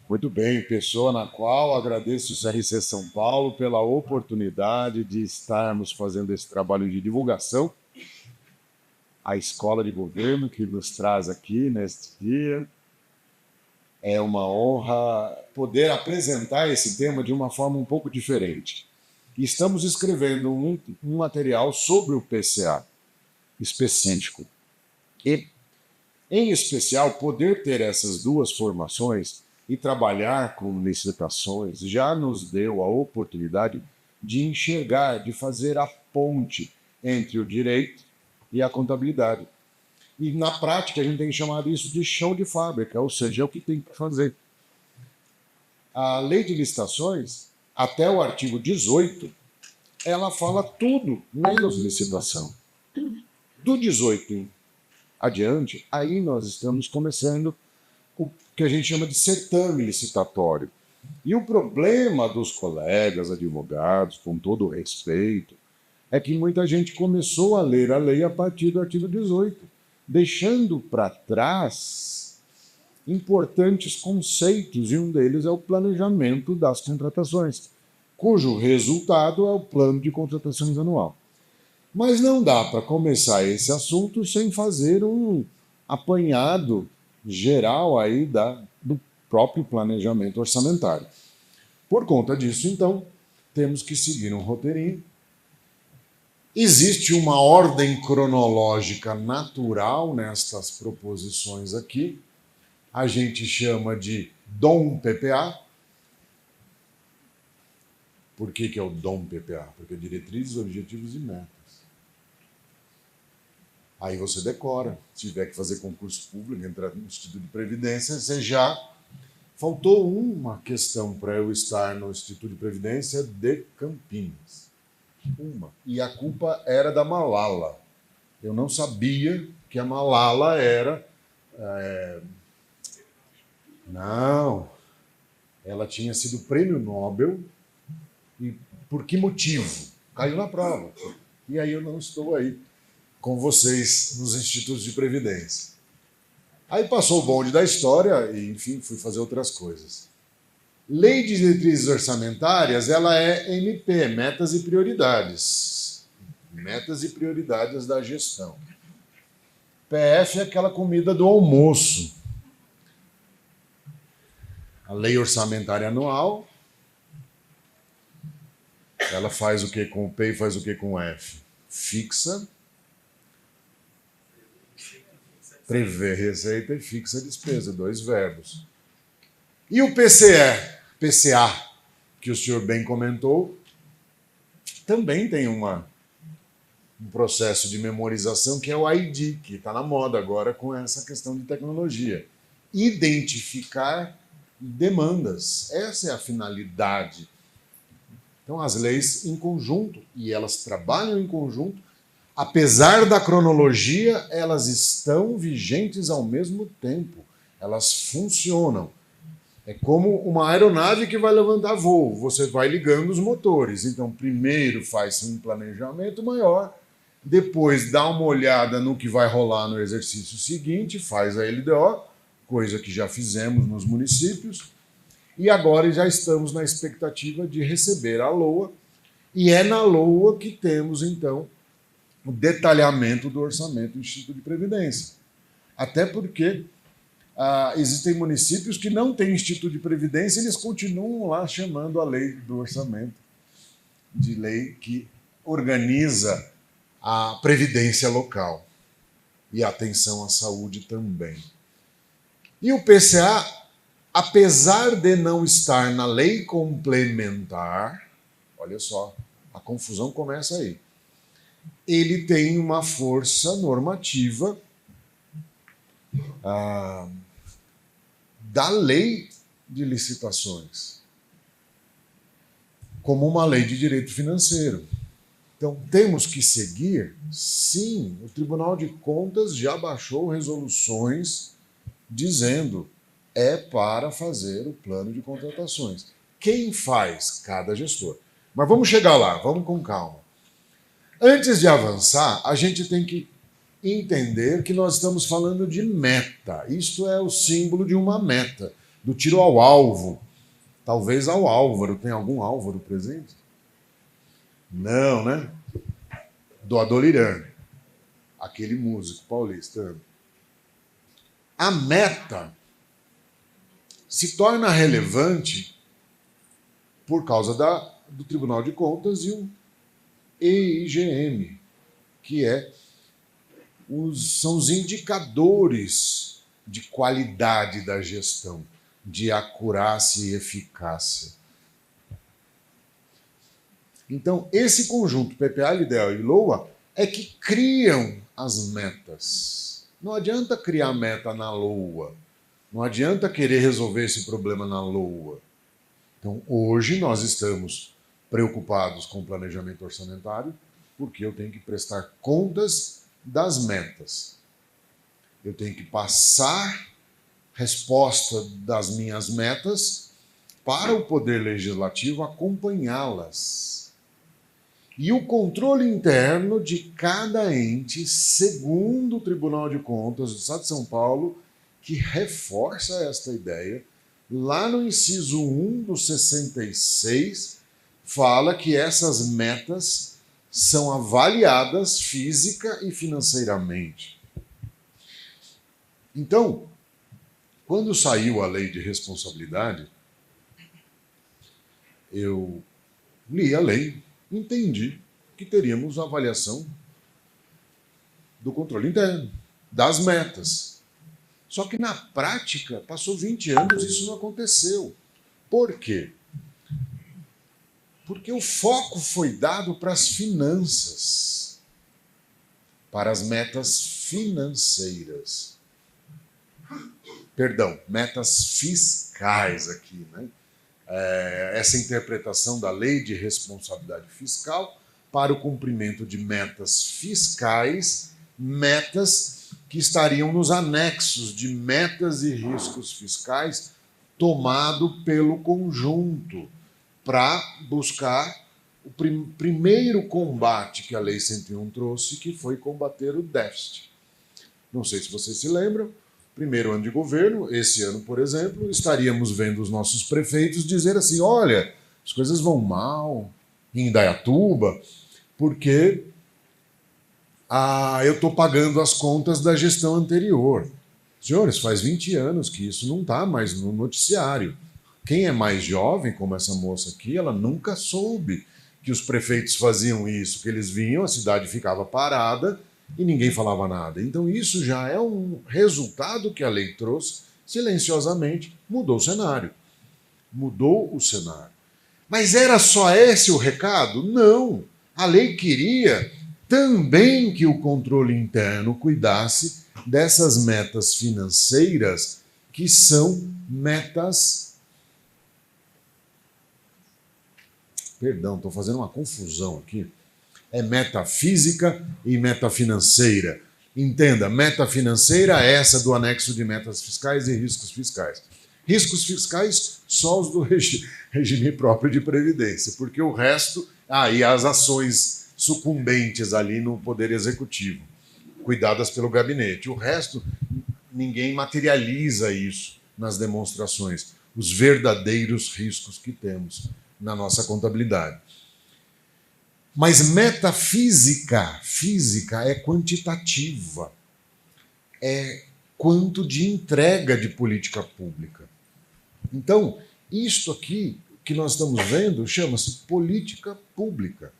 Muito bem, pessoa na qual agradeço o CRC São Paulo pela oportunidade de estarmos fazendo esse trabalho de divulgação. A Escola de Governo que nos traz aqui neste dia. É uma honra poder apresentar esse tema de uma forma um pouco diferente. Estamos escrevendo um material sobre o PCA específico. E, em especial, poder ter essas duas formações e trabalhar com licitações já nos deu a oportunidade de enxergar, de fazer a ponte entre o direito e a contabilidade. E na prática a gente tem chamado isso de chão de fábrica, ou seja, é o que tem que fazer. A lei de licitações, até o artigo 18, ela fala tudo menos licitação. Do 18 em adiante, aí nós estamos começando o que a gente chama de certame licitatório. E o problema dos colegas advogados, com todo o respeito, é que muita gente começou a ler a lei a partir do artigo 18, deixando para trás importantes conceitos, e um deles é o planejamento das contratações, cujo resultado é o plano de contratações anual. Mas não dá para começar esse assunto sem fazer um apanhado geral aí do próprio planejamento orçamentário. Por conta disso, então, temos que seguir um roteirinho. Existe uma ordem cronológica natural nestas proposições aqui. A gente chama de DOM PPA. Por que é o DOM PPA? Porque é diretrizes, objetivos e metas. Aí você decora. Se tiver que fazer concurso público, entrar no Instituto de Previdência, você já... Faltou uma questão para eu estar no Instituto de Previdência de Campinas. Uma. E a culpa era da Malala. Eu não sabia que a Malala era... Não. Ela tinha sido prêmio Nobel. E por que motivo? Caiu na prova. E aí eu não estou aí com vocês nos institutos de previdência. Aí passou o bonde da história e, enfim, fui fazer outras coisas. Lei de diretrizes orçamentárias, ela é MP, metas e prioridades. Metas e prioridades da gestão. PF é aquela comida do almoço. A lei orçamentária anual, ela faz o que com o P e faz o que com o F? Fixa, prevê receita e fixa despesa, dois verbos. E o PCA, que o senhor bem comentou, também tem um processo de memorização que é o ID, que está na moda agora com essa questão de tecnologia. Identificar demandas. Essa é a finalidade. Então, as leis em conjunto, e elas trabalham em conjunto, apesar da cronologia, elas estão vigentes ao mesmo tempo. Elas funcionam. É como uma aeronave que vai levantar voo. Você vai ligando os motores. Então, primeiro faz um planejamento maior, depois dá uma olhada no que vai rolar no exercício seguinte, faz a LDO, coisa que já fizemos nos municípios, e agora já estamos na expectativa de receber a LOA, e é na LOA que temos, então, o detalhamento do orçamento do Instituto de Previdência. Até porque existem municípios que não têm Instituto de Previdência e eles continuam lá chamando a lei do orçamento de lei que organiza a previdência local e a atenção à saúde também. E o PCA, apesar de não estar na lei complementar, olha só, a confusão começa aí. Ele tem uma força normativa da lei de licitações, como uma lei de direito financeiro. Então, temos que seguir? Sim, o Tribunal de Contas já baixou resoluções dizendo é para fazer o plano de contratações. Quem faz? Cada gestor. Mas vamos chegar lá, vamos com calma. Antes de avançar, a gente tem que entender que nós estamos falando de meta. Isto é o símbolo de uma meta. do tiro ao alvo. Talvez ao Álvaro. Tem algum Álvaro presente? Não, né? Do Adoniran, aquele músico paulista. A meta se torna relevante por causa do Tribunal de Contas e o EIGM, que são os indicadores de qualidade da gestão, de acurácia e eficácia. Então, esse conjunto, PPA, LIDEA e LOA, é que criam as metas. Não adianta criar meta na LOA. Não adianta querer resolver esse problema na LOA. Então, hoje nós estamos preocupados com o planejamento orçamentário, porque eu tenho que prestar contas das metas. Eu tenho que passar resposta das minhas metas para o Poder Legislativo acompanhá-las. E o controle interno de cada ente, segundo o Tribunal de Contas do Estado de São Paulo, que reforça esta ideia, lá no inciso 1 do 66, fala que essas metas são avaliadas física e financeiramente. Então, quando saiu a lei de responsabilidade, eu li a lei, entendi que teríamos a avaliação do controle interno, das metas. Só que na prática, passou 20 anos e isso não aconteceu. Por quê? Porque o foco foi dado para as finanças, para as metas financeiras. Perdão, metas fiscais aqui, né? Essa interpretação da lei de responsabilidade fiscal para o cumprimento de metas fiscais, metas que estariam nos anexos de metas e riscos fiscais tomado pelo conjunto para buscar o primeiro combate que a Lei 101 trouxe, que foi combater o déficit. Não sei se vocês se lembram, primeiro ano de governo, esse ano, por exemplo, estaríamos vendo os nossos prefeitos dizer assim, olha, as coisas vão mal em Indaiatuba, porque eu estou pagando as contas da gestão anterior. Senhores, faz 20 anos que isso não está mais no noticiário. Quem é mais jovem, como essa moça aqui, ela nunca soube que os prefeitos faziam isso, que eles vinham, a cidade ficava parada e ninguém falava nada. Então isso já é um resultado que a lei trouxe, silenciosamente, mudou o cenário. Mudou o cenário. Mas era só esse o recado? Não. A lei queria também que o controle interno cuidasse dessas metas financeiras que são metas... Perdão, estou fazendo uma confusão aqui. É metafísica e metafinanceira. Entenda, metafinanceira é essa do anexo de metas fiscais e riscos fiscais. Riscos fiscais, só os do regime próprio de previdência, porque o resto... e as ações sucumbentes ali no Poder Executivo, cuidadas pelo gabinete. O resto, ninguém materializa isso nas demonstrações, os verdadeiros riscos que temos na nossa contabilidade. Mas metafísica, física é quantitativa, é quanto de entrega de política pública. Então, isto aqui que nós estamos vendo chama-se política pública.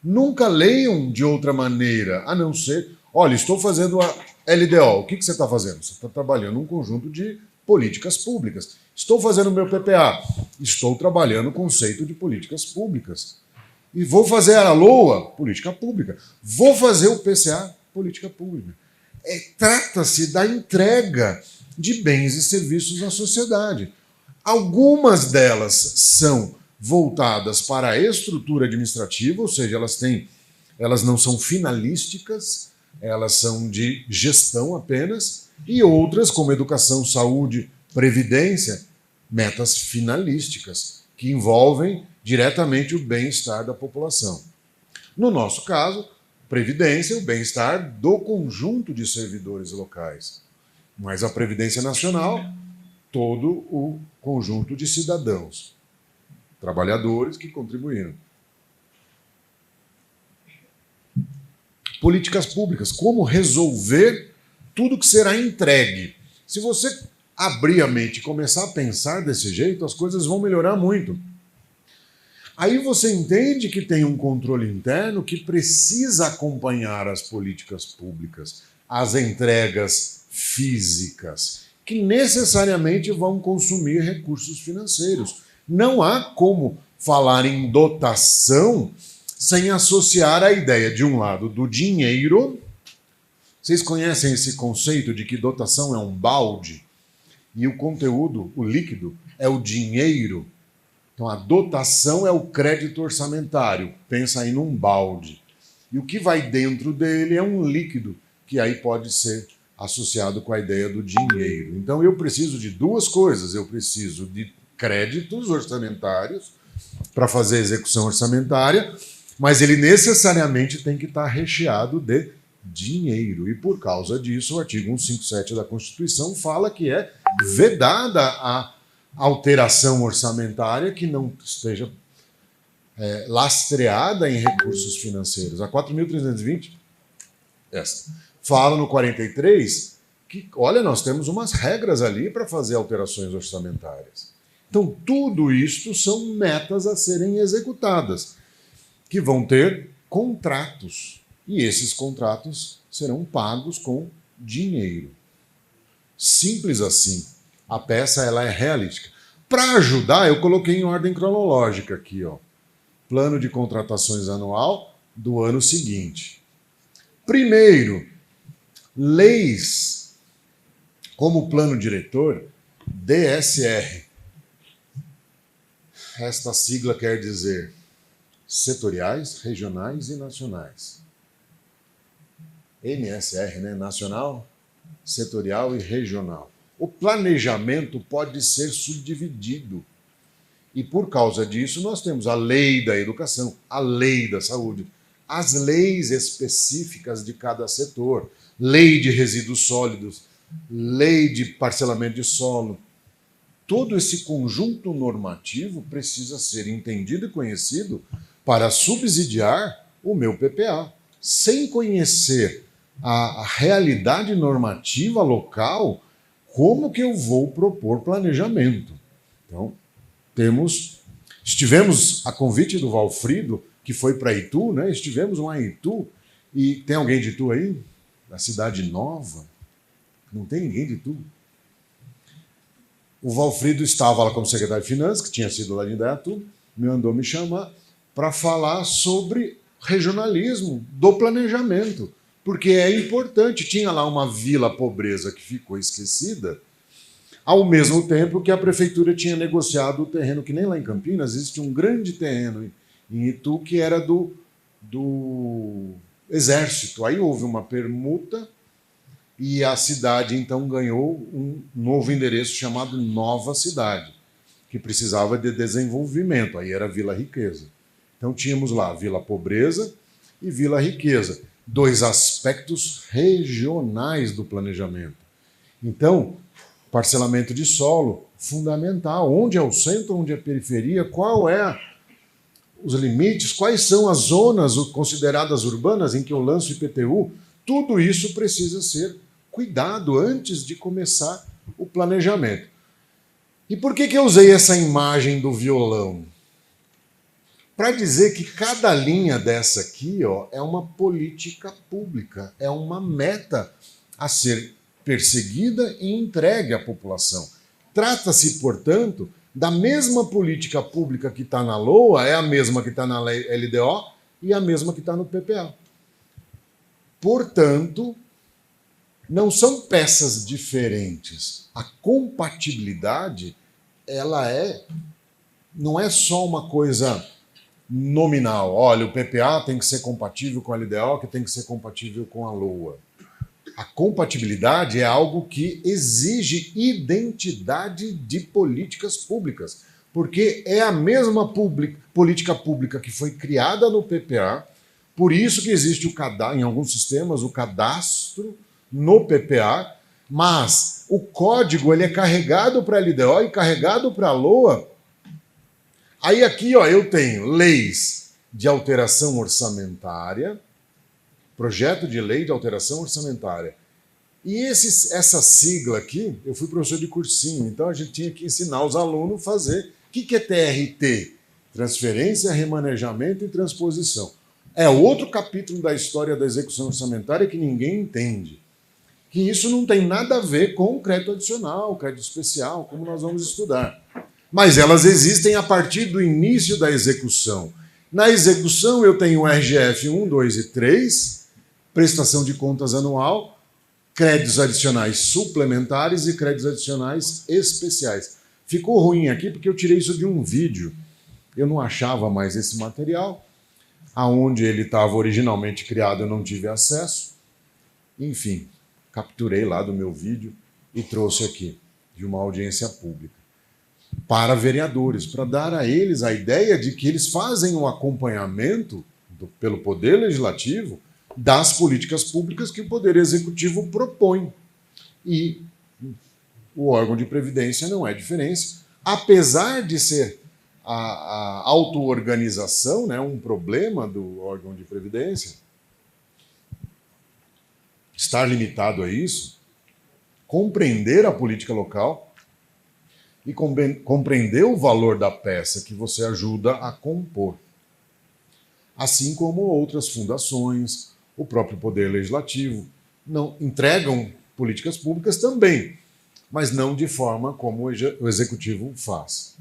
Nunca leiam de outra maneira, a não ser, olha, estou fazendo a LDO. O que você está fazendo? Você está trabalhando um conjunto de políticas públicas. Estou fazendo o meu PPA. Estou trabalhando o conceito de políticas públicas. E vou fazer a LOA, política pública. Vou fazer o PCA, política pública. Trata-se da entrega de bens e serviços à sociedade. Algumas delas são voltadas para a estrutura administrativa, ou seja, elas não são finalísticas, elas são de gestão apenas, e outras, como educação, saúde, previdência, metas finalísticas, que envolvem diretamente o bem-estar da população. No nosso caso, previdência, o bem-estar do conjunto de servidores locais. Mas a Previdência Nacional todo o conjunto de cidadãos, trabalhadores que contribuíram. Políticas públicas, como resolver tudo que será entregue. Se você abrir a mente e começar a pensar desse jeito, as coisas vão melhorar muito. Aí você entende que tem um controle interno que precisa acompanhar as políticas públicas, as entregas físicas, que necessariamente vão consumir recursos financeiros. Não há como falar em dotação sem associar a ideia, de um lado, do dinheiro. Vocês conhecem esse conceito de que dotação é um balde e o conteúdo, o líquido, é o dinheiro? Então, a dotação é o crédito orçamentário. Pensa aí num balde. E o que vai dentro dele é um líquido, que aí pode ser associado com a ideia do dinheiro. Então, eu preciso de duas coisas. Eu preciso de créditos orçamentários para fazer a execução orçamentária, mas ele necessariamente tem que estar recheado de dinheiro. E por causa disso, o artigo 157 da Constituição fala que é vedada a alteração orçamentária que não esteja lastreada em recursos financeiros. A 4.320, esta, fala no 43 que, olha, nós temos umas regras ali para fazer alterações orçamentárias. Então, tudo isto são metas a serem executadas, que vão ter contratos. E esses contratos serão pagos com dinheiro. Simples assim. A peça ela é realística. Para ajudar, eu coloquei em ordem cronológica aqui, ó. Plano de contratações anual do ano seguinte. Primeiro, leis como plano diretor, DSR. Esta sigla quer dizer setoriais, regionais e nacionais. NSR, né? Nacional, setorial e regional. O planejamento pode ser subdividido. E por causa disso, nós temos a lei da educação, a lei da saúde, as leis específicas de cada setor, lei de resíduos sólidos, lei de parcelamento de solo. Todo esse conjunto normativo precisa ser entendido e conhecido para subsidiar o meu PPA. Sem conhecer a realidade normativa local, como que eu vou propor planejamento? Então, estivemos a convite do Valfrido, que foi para Itu, né? Estivemos lá em Itu, e tem alguém de Itu aí? Da Cidade Nova? Não tem ninguém de Itu. O Valfrido estava lá como secretário de Finanças, que tinha sido lá de Indaiatuba, mandou me chamar para falar sobre regionalismo do planejamento, porque é importante. Tinha lá uma Vila Pobreza que ficou esquecida, ao mesmo tempo que a prefeitura tinha negociado o terreno, que nem lá em Campinas existe um grande terreno em Itu que era do Exército. Aí houve uma permuta e a cidade então ganhou um novo endereço chamado Nova Cidade, que precisava de desenvolvimento. Aí era Vila Riqueza. Então tínhamos lá Vila Pobreza e Vila Riqueza, dois aspectos regionais do planejamento. Então, parcelamento de solo, fundamental. Onde é o centro, onde é a periferia, qual é os limites, quais são as zonas consideradas urbanas em que eu lanço IPTU, tudo isso precisa ser cuidado antes de começar o planejamento. E por que eu usei essa imagem do violão? Para dizer que cada linha dessa aqui, ó, é uma política pública, é uma meta a ser perseguida e entregue à população. Trata-se, portanto, da mesma política pública que está na LOA, é a mesma que está na LDO e a mesma que está no PPA. Portanto, não são peças diferentes. A compatibilidade, ela não é só uma coisa nominal. Olha, o PPA tem que ser compatível com a LDO, que tem que ser compatível com a LOA. A compatibilidade é algo que exige identidade de políticas públicas, porque é a mesma política pública que foi criada no PPA, por isso que existe em alguns sistemas o cadastro no PPA, Mas o código ele é carregado para a LDO e carregado para a LOA. Aí aqui ó, eu tenho leis de alteração orçamentária, projeto de lei de alteração orçamentária. E essa sigla aqui, eu fui professor de cursinho, então a gente tinha que ensinar os alunos a fazer. O que é TRT? Transferência, remanejamento e transposição. É outro capítulo da história da execução orçamentária que ninguém entende. Que isso não tem nada a ver com crédito adicional, crédito especial, como nós vamos estudar. Mas elas existem a partir do início da execução. Na execução eu tenho o RGF 1, 2 e 3, prestação de contas anual, créditos adicionais suplementares e créditos adicionais especiais. Ficou ruim aqui porque eu tirei isso de um vídeo. Eu não achava mais esse material. Aonde ele estava originalmente criado eu não tive acesso. Enfim, capturei lá do meu vídeo e trouxe aqui, de uma audiência pública, para vereadores, para dar a eles a ideia de que eles fazem um acompanhamento pelo Poder Legislativo das políticas públicas que o Poder Executivo propõe. E o órgão de previdência não é diferente, apesar de ser a auto-organização, né, um problema do órgão de previdência, estar limitado a isso, compreender a política local e compreender o valor da peça que você ajuda a compor. Assim como outras fundações, o próprio Poder Legislativo, não entregam políticas públicas também, mas não de forma como o Executivo faz.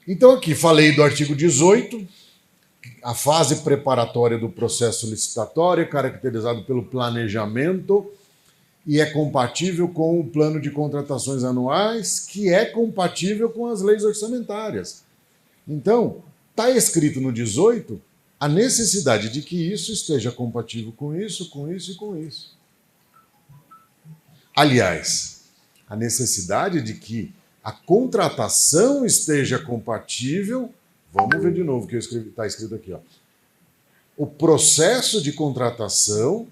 Então aqui falei do artigo 18, a fase preparatória do processo licitatório é caracterizado pelo planejamento e é compatível com o plano de contratações anuais, que é compatível com as leis orçamentárias. Então, está escrito no 18 a necessidade de que isso esteja compatível com isso, com isso e com isso. Aliás, a necessidade de que a contratação esteja compatível. Vamos ver de novo o que está escrito aqui. Ó. O processo de contratação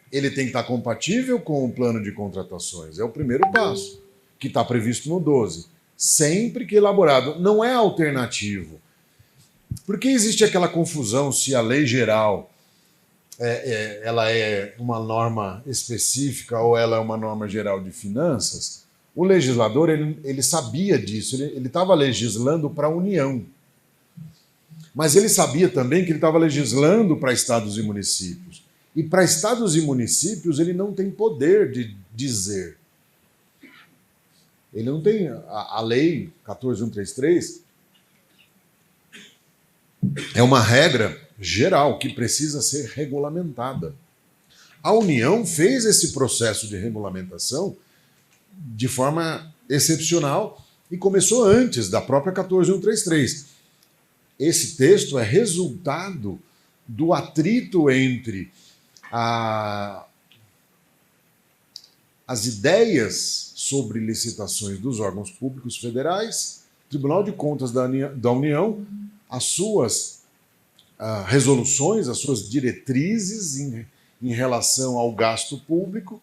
ele tem que estar compatível com o plano de contratações. É o primeiro passo, que está previsto no 12. Sempre que elaborado. Não é alternativo. Porque existe aquela confusão se a lei geral ela é uma norma específica ou ela é uma norma geral de finanças. O legislador ele sabia disso, ele estava legislando para a União. Mas ele sabia também que ele estava legislando para estados e municípios. E para estados e municípios ele não tem poder de dizer. Ele não tem... A lei 14.133 é uma regra geral que precisa ser regulamentada. A União fez esse processo de regulamentação de forma excepcional e começou antes da própria 14.133. Esse texto é resultado do atrito entre as ideias sobre licitações dos órgãos públicos federais, Tribunal de Contas da União, as suas resoluções, as suas diretrizes em relação ao gasto público,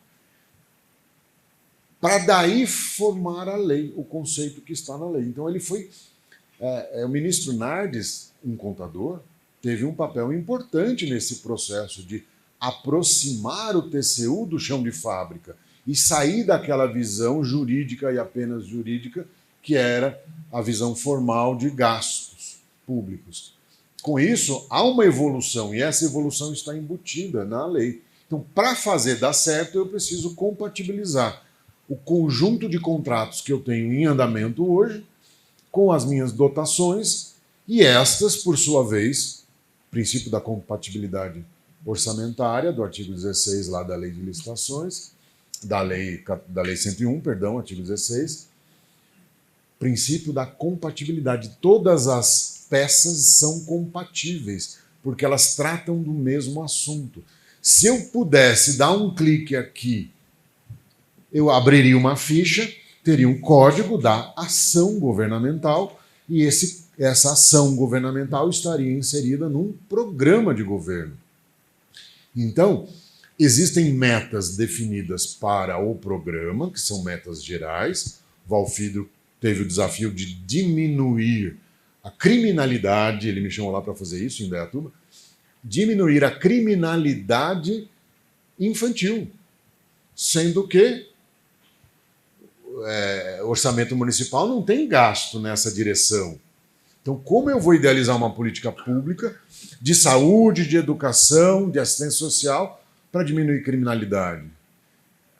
para daí formar a lei, o conceito que está na lei. Então ele foi... o ministro Nardes, um contador, teve um papel importante nesse processo de aproximar o TCU do chão de fábrica e sair daquela visão jurídica e apenas jurídica, que era a visão formal de gastos públicos. Com isso, há uma evolução, e essa evolução está embutida na lei. Então, para fazer dar certo, eu preciso compatibilizar o conjunto de contratos que eu tenho em andamento hoje com as minhas dotações e estas, por sua vez, princípio da compatibilidade orçamentária, do artigo 16 lá da Lei de Licitações, da lei 101, perdão, artigo 16, princípio da compatibilidade. Todas as peças são compatíveis, porque elas tratam do mesmo assunto. Se eu pudesse dar um clique aqui, eu abriria uma ficha, teria um código da ação governamental e essa ação governamental estaria inserida num programa de governo. Então, Existem metas definidas para o programa, que são metas gerais. Valfrido teve o desafio de diminuir a criminalidade, ele me chamou lá para fazer isso em Indaiatuba, diminuir a criminalidade infantil, sendo que o orçamento municipal não tem gasto nessa direção. Então, como eu vou idealizar uma política pública de saúde, de educação, de assistência social para diminuir criminalidade?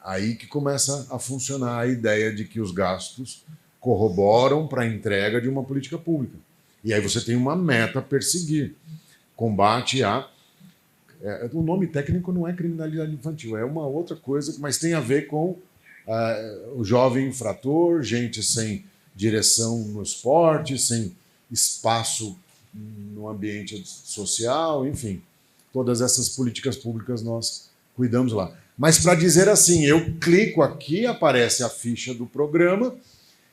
Aí que começa a funcionar a ideia de que os gastos corroboram para a entrega de uma política pública. E aí você tem uma meta a perseguir. Combate a... o nome técnico não é criminalidade infantil, é uma outra coisa, mas tem a ver com o jovem infrator, gente sem direção no esporte, sem espaço no ambiente social, enfim. Todas essas políticas públicas nós cuidamos lá. Mas para dizer assim, eu clico aqui, aparece a ficha do programa,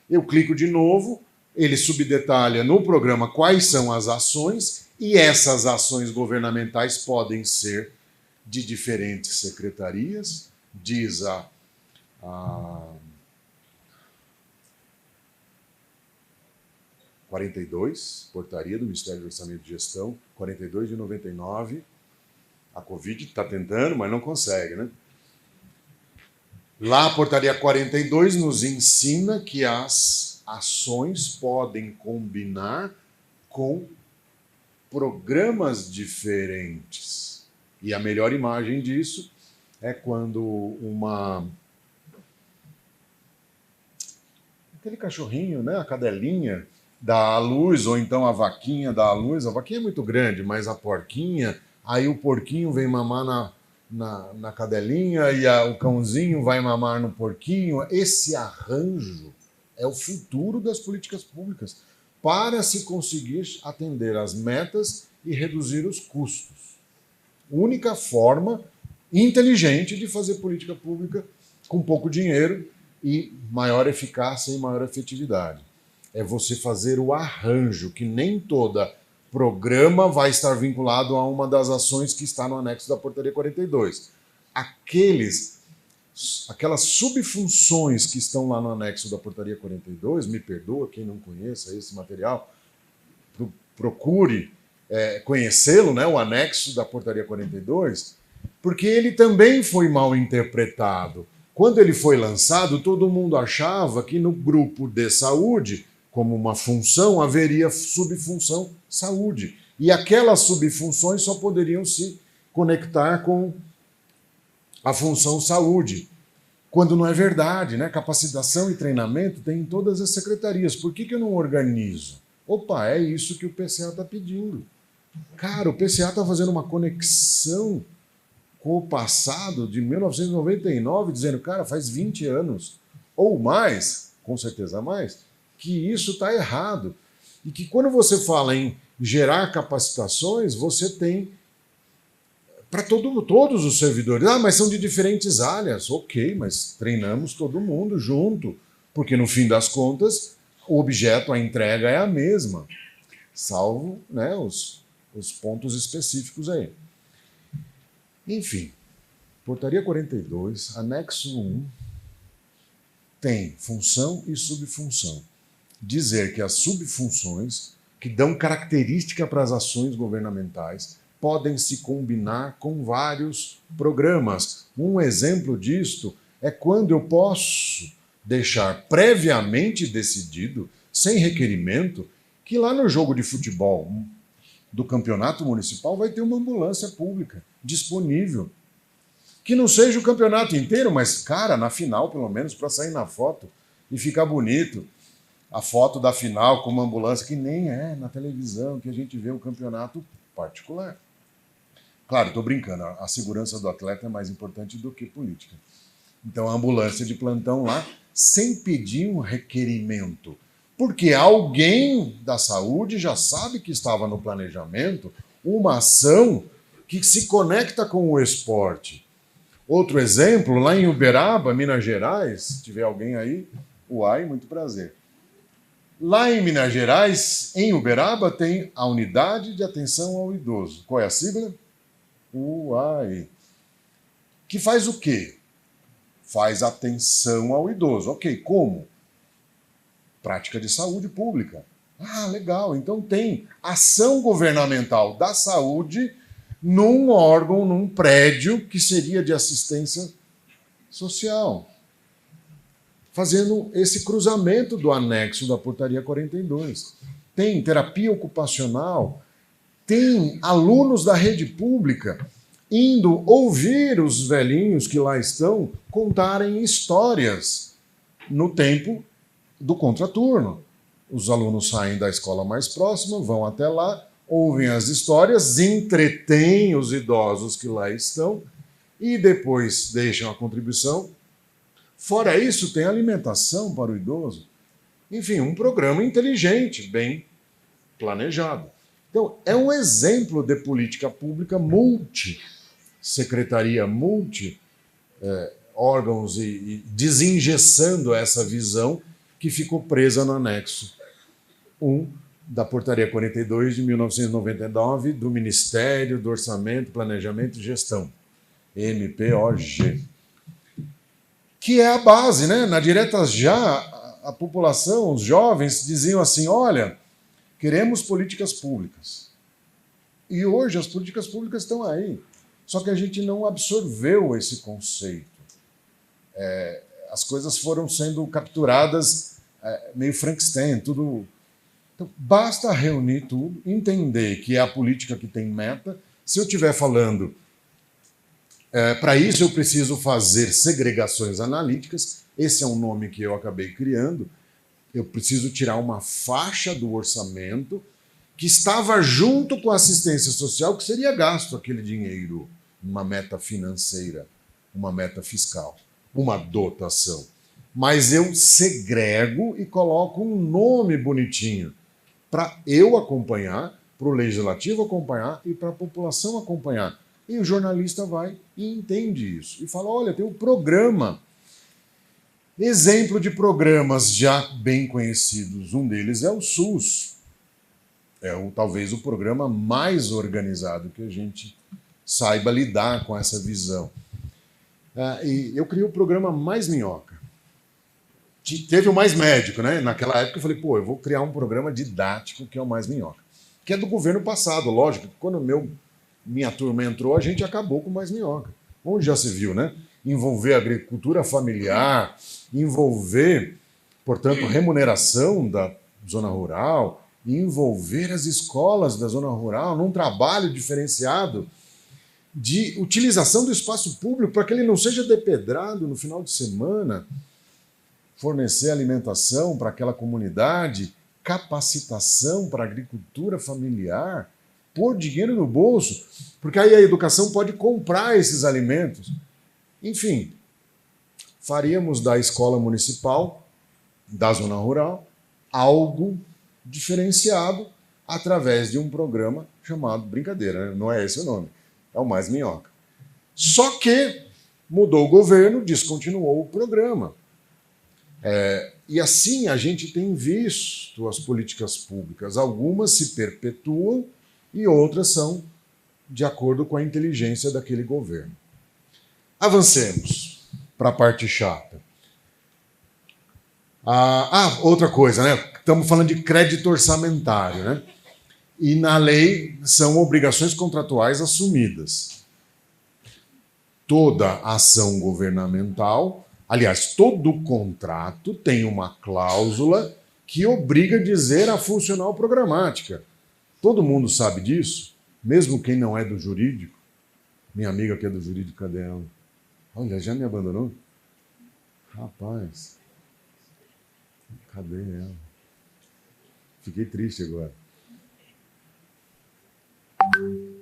eu clico de novo, ele subdetalha no programa quais são as ações, e essas ações governamentais podem ser de diferentes secretarias, diz a 42, portaria do Ministério do Orçamento e Gestão, 42 de 99. A Covid está tentando, mas não consegue, né? Lá a portaria 42 nos ensina que as ações podem combinar com programas diferentes. E a melhor imagem disso é quando aquele cachorrinho, né, a cadelinha, dá à luz, ou então a vaquinha dá à luz. A vaquinha é muito grande, mas a porquinha, aí o porquinho vem mamar na cadelinha e o cãozinho vai mamar no porquinho. Esse arranjo é o futuro das políticas públicas para se conseguir atender às metas e reduzir os custos. Única forma inteligente de fazer política pública com pouco dinheiro e maior eficácia e maior efetividade. É você fazer o arranjo, que nem toda programa vai estar vinculado a uma das ações que está no anexo da portaria 42. Aquelas subfunções que estão lá no anexo da portaria 42, me perdoa quem não conheça esse material, procure conhecê-lo, né, o anexo da portaria 42, porque ele também foi mal interpretado. Quando ele foi lançado, todo mundo achava que no grupo de saúde, como uma função, haveria subfunção saúde. E aquelas subfunções só poderiam se conectar com a função saúde. Quando não é verdade, né? Capacitação e treinamento tem em todas as secretarias. Por que eu não organizo? Opa, é isso que o PCA está pedindo. Cara, o PCA está fazendo uma conexão com o passado de 1999, dizendo, cara, faz 20 anos ou mais, com certeza mais, que isso está errado. E que quando você fala em gerar capacitações, você tem para todos os servidores. Ah, mas são de diferentes áreas. Ok, mas treinamos todo mundo junto, porque no fim das contas, o objeto, a entrega é a mesma, salvo, né, os pontos específicos aí. Enfim, portaria 42, anexo 1, tem função e subfunção. Dizer que as subfunções, que dão característica para as ações governamentais, podem se combinar com vários programas. Um exemplo disto é quando eu posso deixar previamente decidido, sem requerimento, que lá no jogo de futebol do campeonato municipal vai ter uma ambulância pública disponível. Que não seja o campeonato inteiro, mas, cara, na final, pelo menos, para sair na foto e ficar bonito. A foto da final com uma ambulância, que nem é na televisão que a gente vê o campeonato particular. Claro, estou brincando, a segurança do atleta é mais importante do que política. Então, a ambulância de plantão lá, sem pedir um requerimento, porque alguém da saúde já sabe que estava no planejamento uma ação que se conecta com o esporte. Outro exemplo, lá em Uberaba, Minas Gerais, se tiver alguém aí, uai, muito prazer. Lá em Minas Gerais, em Uberaba, tem a Unidade de Atenção ao Idoso. Qual é a sigla? UAI. que faz o quê? Faz atenção ao idoso. Ok, como? Prática de saúde pública. Ah, legal. Então tem ação governamental da saúde num órgão, num prédio que seria de assistência social. Fazendo esse cruzamento do anexo da portaria 42. Tem terapia ocupacional, tem alunos da rede pública indo ouvir os velhinhos que lá estão contarem histórias no tempo do contraturno. Os alunos saem da escola mais próxima, vão até lá, ouvem as histórias, entretêm os idosos que lá estão e depois deixam a contribuição. Fora isso, tem alimentação para o idoso. Enfim, um programa inteligente, bem planejado. Então, é um exemplo de política pública multi-secretaria, multi-órgãos e desengessando essa visão que ficou presa no anexo 1 da Portaria 42 de 1999 do Ministério do Orçamento, Planejamento e Gestão, MPOG. Que é a base, né? Na direta já, a população, os jovens diziam assim, olha, queremos políticas públicas. E hoje as políticas públicas estão aí. Só que a gente não absorveu esse conceito. As coisas foram sendo capturadas meio Frankenstein, tudo. Então, basta reunir tudo, entender que é a política que tem meta. Se eu estiver falando, para isso eu preciso fazer segregações analíticas, esse é um nome que eu acabei criando. Eu preciso tirar uma faixa do orçamento que estava junto com a assistência social, que seria gasto aquele dinheiro, uma meta financeira, uma meta fiscal, uma dotação. Mas eu segrego e coloco um nome bonitinho para eu acompanhar, para o legislativo acompanhar e para a população acompanhar. E o jornalista vai e entende isso. E fala, olha, tem um programa. Exemplo de programas já bem conhecidos. Um deles é o SUS. Talvez o programa mais organizado que a gente saiba lidar com essa visão. E eu criei o programa Mais Minhoca. Teve o Mais Médico, né? Naquela época eu falei, eu vou criar um programa didático que é o Mais Minhoca. Que é do governo passado, lógico. Quando minha turma entrou, a gente acabou com o Mais Minhoca. Onde já se viu, né? Envolver a agricultura familiar, envolver, portanto, remuneração da zona rural, envolver as escolas da zona rural num trabalho diferenciado de utilização do espaço público para que ele não seja depedrado no final de semana, fornecer alimentação para aquela comunidade, capacitação para a agricultura familiar, pôr dinheiro no bolso, porque aí a educação pode comprar esses alimentos. Enfim, faríamos da escola municipal, da zona rural, algo diferenciado através de um programa chamado Brincadeira, né? Não é esse o nome, é o Mais Minhoca. Só que mudou o governo, descontinuou o programa. E assim a gente tem visto as políticas públicas. Algumas se perpetuam e outras são de acordo com a inteligência daquele governo. Avancemos para a parte chata. Outra coisa, né? Estamos falando de crédito orçamentário, né? E na lei são obrigações contratuais assumidas. Toda ação governamental, aliás, todo contrato tem uma cláusula que obriga a dizer a funcional programática. Todo mundo sabe disso, mesmo quem não é do jurídico. Minha amiga que é do jurídico, cadê ela? Olha, já me abandonou? Rapaz, cadê ela? Fiquei triste agora.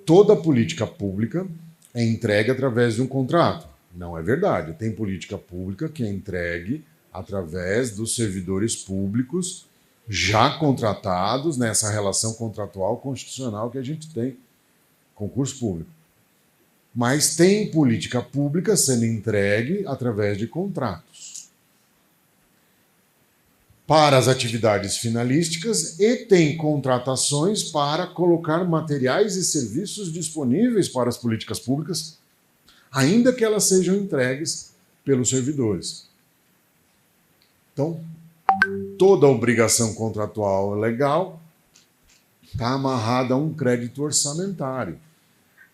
Toda política pública é entregue através de um contrato. Não é verdade. Tem política pública que é entregue através dos servidores públicos já contratados nessa relação contratual constitucional que a gente tem, concurso público. Mas tem política pública sendo entregue através de contratos para as atividades finalísticas e tem contratações para colocar materiais e serviços disponíveis para as políticas públicas ainda que elas sejam entregues pelos servidores. Então, toda obrigação contratual legal está amarrada a um crédito orçamentário.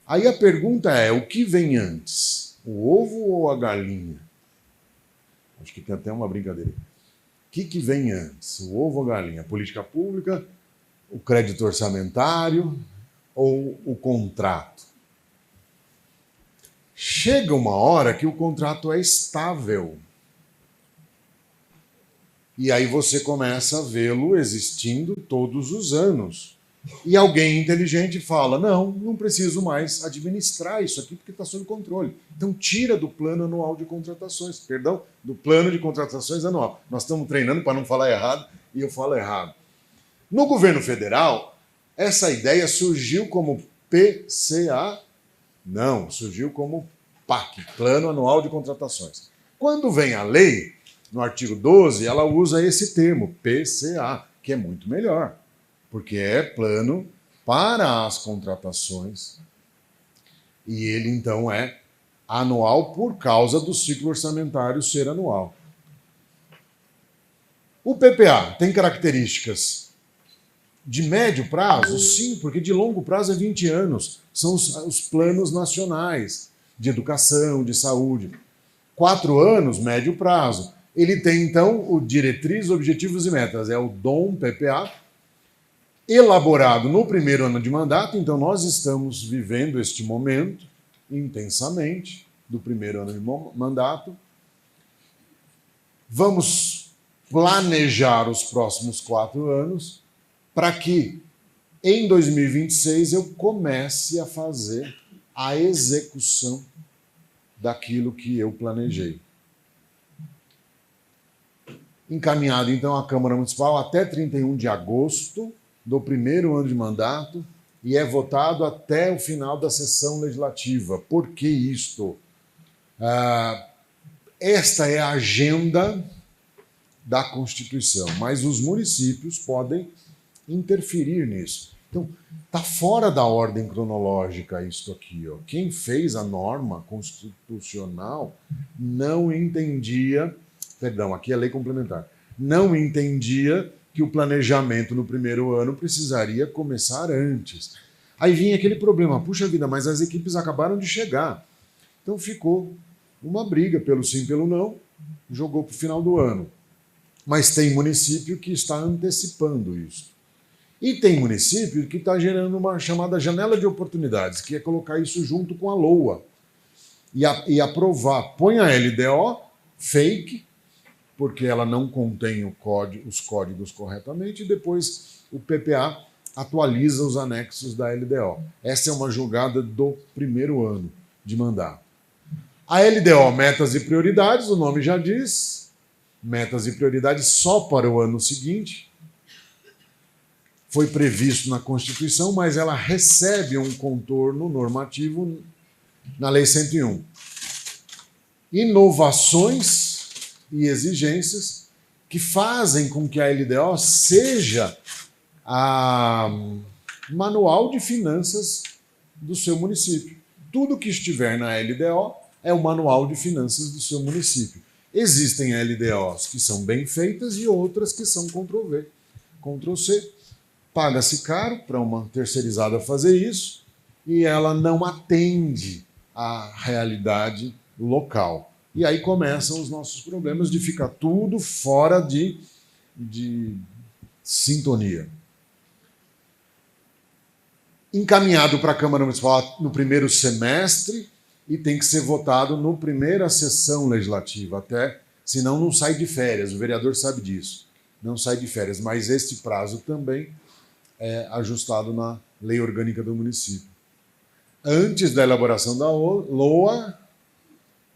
Aí a pergunta é, o que vem antes? O ovo ou a galinha? Acho que tem até uma brincadeira. O que vem antes? O ovo ou a galinha? A política pública, o crédito orçamentário ou o contrato? Chega uma hora que o contrato é estável. E aí você começa a vê-lo existindo todos os anos. E alguém inteligente fala, não preciso mais administrar isso aqui porque está sob controle. Então tira do plano anual de contratações, do plano de contratações anual. Nós estamos treinando para não falar errado e eu falo errado. No governo federal, essa ideia surgiu como PCA, não, surgiu como PAC, Plano Anual de Contratações. Quando vem a lei, no artigo 12, ela usa esse termo, PCA, que é muito melhor, porque é plano para as contratações e ele, então, é anual por causa do ciclo orçamentário ser anual. O PPA tem características de médio prazo? Sim, porque de longo prazo é 20 anos. São os planos nacionais de educação, de saúde. 4 anos, médio prazo. Ele tem, então, o Diretriz, Objetivos e Metas, é o DOM PPA, elaborado no primeiro ano de mandato, então nós estamos vivendo este momento intensamente, do primeiro ano de mandato. Vamos planejar os próximos 4 anos para que, em 2026, eu comece a fazer a execução daquilo que eu planejei. Encaminhado, então, à Câmara Municipal até 31 de agosto do primeiro ano de mandato e é votado até o final da sessão legislativa. Por que isto? Esta é a agenda da Constituição, mas os municípios podem interferir nisso. Então, está fora da ordem cronológica isto aqui. Ó. Quem fez a norma constitucional não entendia, perdão, aqui é a lei complementar, não entendia que o planejamento no primeiro ano precisaria começar antes. Aí vinha aquele problema, puxa vida, mas as equipes acabaram de chegar. Então ficou uma briga pelo sim, pelo não, jogou para o final do ano. Mas tem município que está antecipando isso. E tem município que está gerando uma chamada janela de oportunidades, que é colocar isso junto com a LOA e aprovar. Põe a LDO, fake, porque ela não contém os códigos corretamente, e depois o PPA atualiza os anexos da LDO. Essa é uma jogada do primeiro ano de mandato. A LDO, metas e prioridades, o nome já diz, metas e prioridades só para o ano seguinte. Foi previsto na Constituição, mas ela recebe um contorno normativo na Lei 101. Inovações e exigências que fazem com que a LDO seja a manual de finanças do seu município. Tudo que estiver na LDO é o manual de finanças do seu município. Existem LDOs que são bem feitas e outras que são Ctrl-V, Ctrl-C. Paga-se caro para uma terceirizada fazer isso e ela não atende à realidade local. E aí começam os nossos problemas de ficar tudo fora de sintonia. Encaminhado para a Câmara Municipal no primeiro semestre e tem que ser votado na primeira sessão legislativa, até, senão não sai de férias, o vereador sabe disso, não sai de férias, mas este prazo também é ajustado na lei orgânica do município. Antes da elaboração da LOA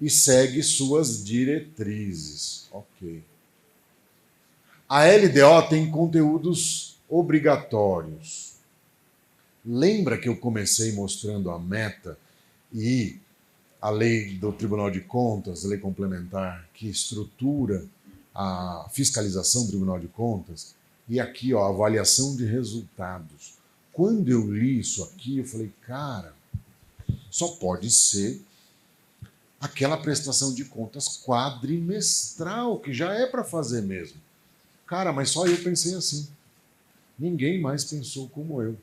e segue suas diretrizes. Ok. A LDO tem conteúdos obrigatórios. Lembra que eu comecei mostrando a meta e a lei do Tribunal de Contas, a lei complementar, que estrutura a fiscalização do Tribunal de Contas? E aqui, ó, avaliação de resultados. Quando eu li isso aqui, eu falei, cara, só pode ser aquela prestação de contas quadrimestral, que já é para fazer mesmo. Cara, mas só eu pensei assim. Ninguém mais pensou como eu.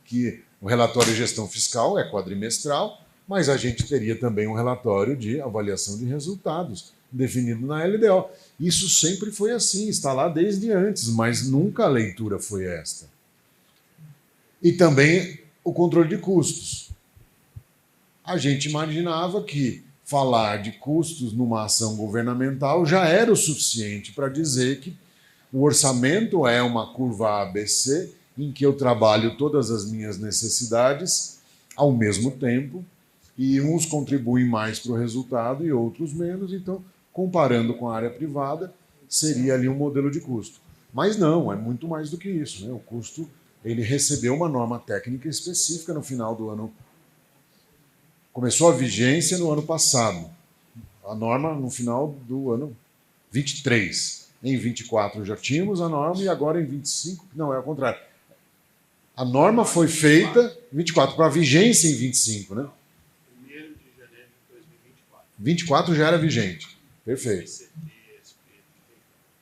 Que o relatório de gestão fiscal é quadrimestral, mas a gente teria também um relatório de avaliação de resultados, definido na LDO. Isso sempre foi assim, está lá desde antes, mas nunca a leitura foi esta. E também o controle de custos. A gente imaginava que falar de custos numa ação governamental já era o suficiente para dizer que o orçamento é uma curva ABC em que eu trabalho todas as minhas necessidades ao mesmo tempo e uns contribuem mais para o resultado e outros menos. Então, comparando com a área privada, seria ali um modelo de custo. Mas não, é muito mais do que isso, né? O custo, ele recebeu uma norma técnica específica no final do ano. Começou a vigência no ano passado. A norma no final do ano 23. Em 24 já tínhamos a norma e agora em 25, não, é ao contrário. A norma foi feita 24 para vigência em 25, né? 1º de janeiro de 2024. 24 já era vigente. Perfeito.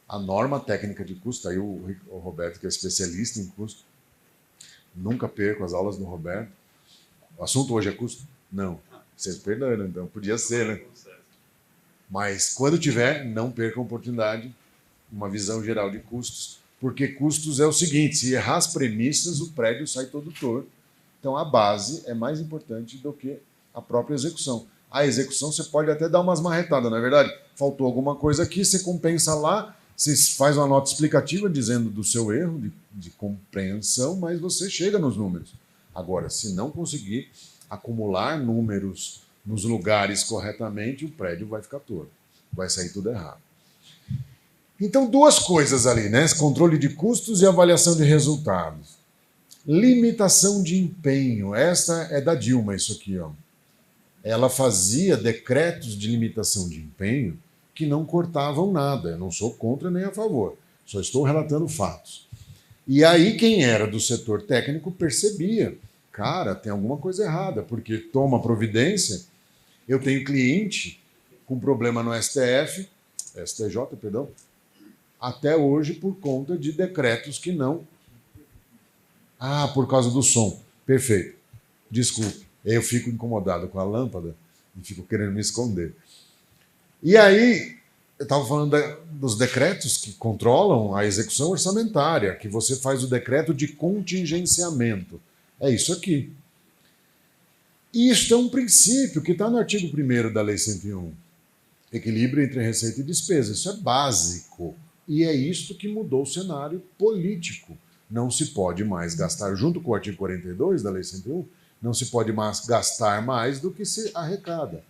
A norma técnica de custo, aí o Roberto, que é especialista em custo, nunca perco as aulas do Roberto. O assunto hoje é custo? Não. Vocês perderam, então podia ser, né? Mas quando tiver, não perca a oportunidade, uma visão geral de custos, porque custos é o seguinte, se errar as premissas, o prédio sai todo torto. Então a base é mais importante do que a própria execução. A execução você pode até dar umas marretadas, não é verdade? Faltou alguma coisa aqui, você compensa lá, você faz uma nota explicativa dizendo do seu erro de compreensão, mas você chega nos números. Agora, se não conseguir acumular números nos lugares corretamente, o prédio vai ficar torto. Vai sair tudo errado. Então, duas coisas ali, né? Controle de custos e avaliação de resultados. Limitação de empenho. Esta é da Dilma, isso aqui, ó. Ela fazia decretos de limitação de empenho que não cortavam nada. Eu não sou contra nem a favor. Só estou relatando fatos. E aí, quem era do setor técnico percebia. Cara, tem alguma coisa errada, porque toma providência. Eu tenho cliente com problema no STJ, perdão, até hoje por conta de decretos que não... Ah, por causa do som. Perfeito. Desculpe. Eu fico incomodado com a lâmpada e fico querendo me esconder. E aí, eu estava falando dos decretos que controlam a execução orçamentária, que você faz o decreto de contingenciamento. É isso aqui. E isto é um princípio que está no artigo 1º da Lei 101. Equilíbrio entre receita e despesa. Isso é básico. E é isto que mudou o cenário político. Não se pode mais gastar, junto com o artigo 42 da Lei 101, não se pode mais gastar mais do que se arrecada.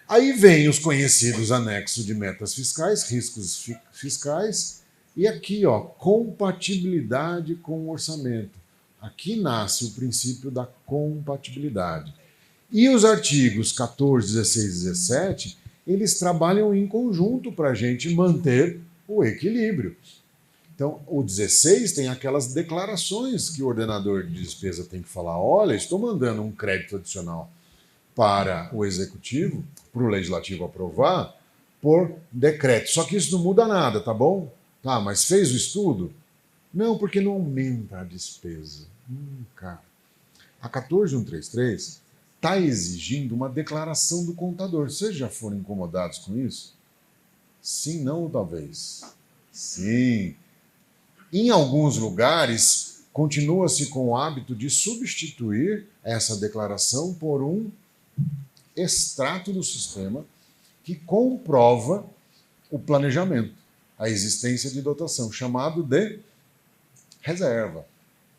Aí vem os conhecidos anexos de metas fiscais, riscos fiscais, e aqui, ó, compatibilidade com o orçamento. Aqui nasce o princípio da compatibilidade. E os artigos 14, 16 e 17, eles trabalham em conjunto para a gente manter o equilíbrio. Então, o 16 tem aquelas declarações que o ordenador de despesa tem que falar: olha, estou mandando um crédito adicional para o executivo, para o legislativo aprovar, por decreto. Só que isso não muda nada, tá bom? Tá, mas fez o estudo? Não, porque não aumenta a despesa. Cara. A 14133 está exigindo uma declaração do contador. Vocês já foram incomodados com isso? Sim, não, talvez. Sim. Em alguns lugares, continua-se com o hábito de substituir essa declaração por um extrato do sistema que comprova o planejamento, a existência de dotação, chamado de reserva.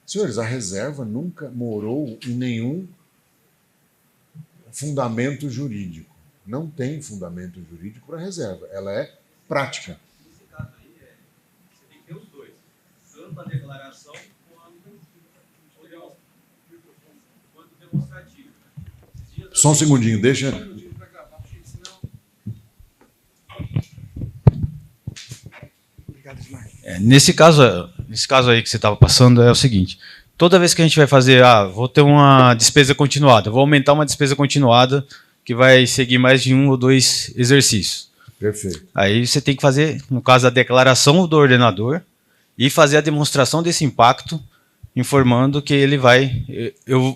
Senhores, a reserva nunca morou em nenhum fundamento jurídico. Não tem fundamento jurídico para reserva. Ela é prática. Nesse caso aí, você tem que ter os dois. Tanto a declaração quanto demonstrativo. Só um segundinho, deixa... Nesse caso aí que você estava passando é o seguinte: toda vez que a gente vai fazer, vou ter uma despesa continuada, vou aumentar uma despesa continuada que vai seguir mais de 1 ou 2 exercícios. Perfeito. Aí você tem que fazer, no caso, a declaração do ordenador e fazer a demonstração desse impacto, informando que ele vai,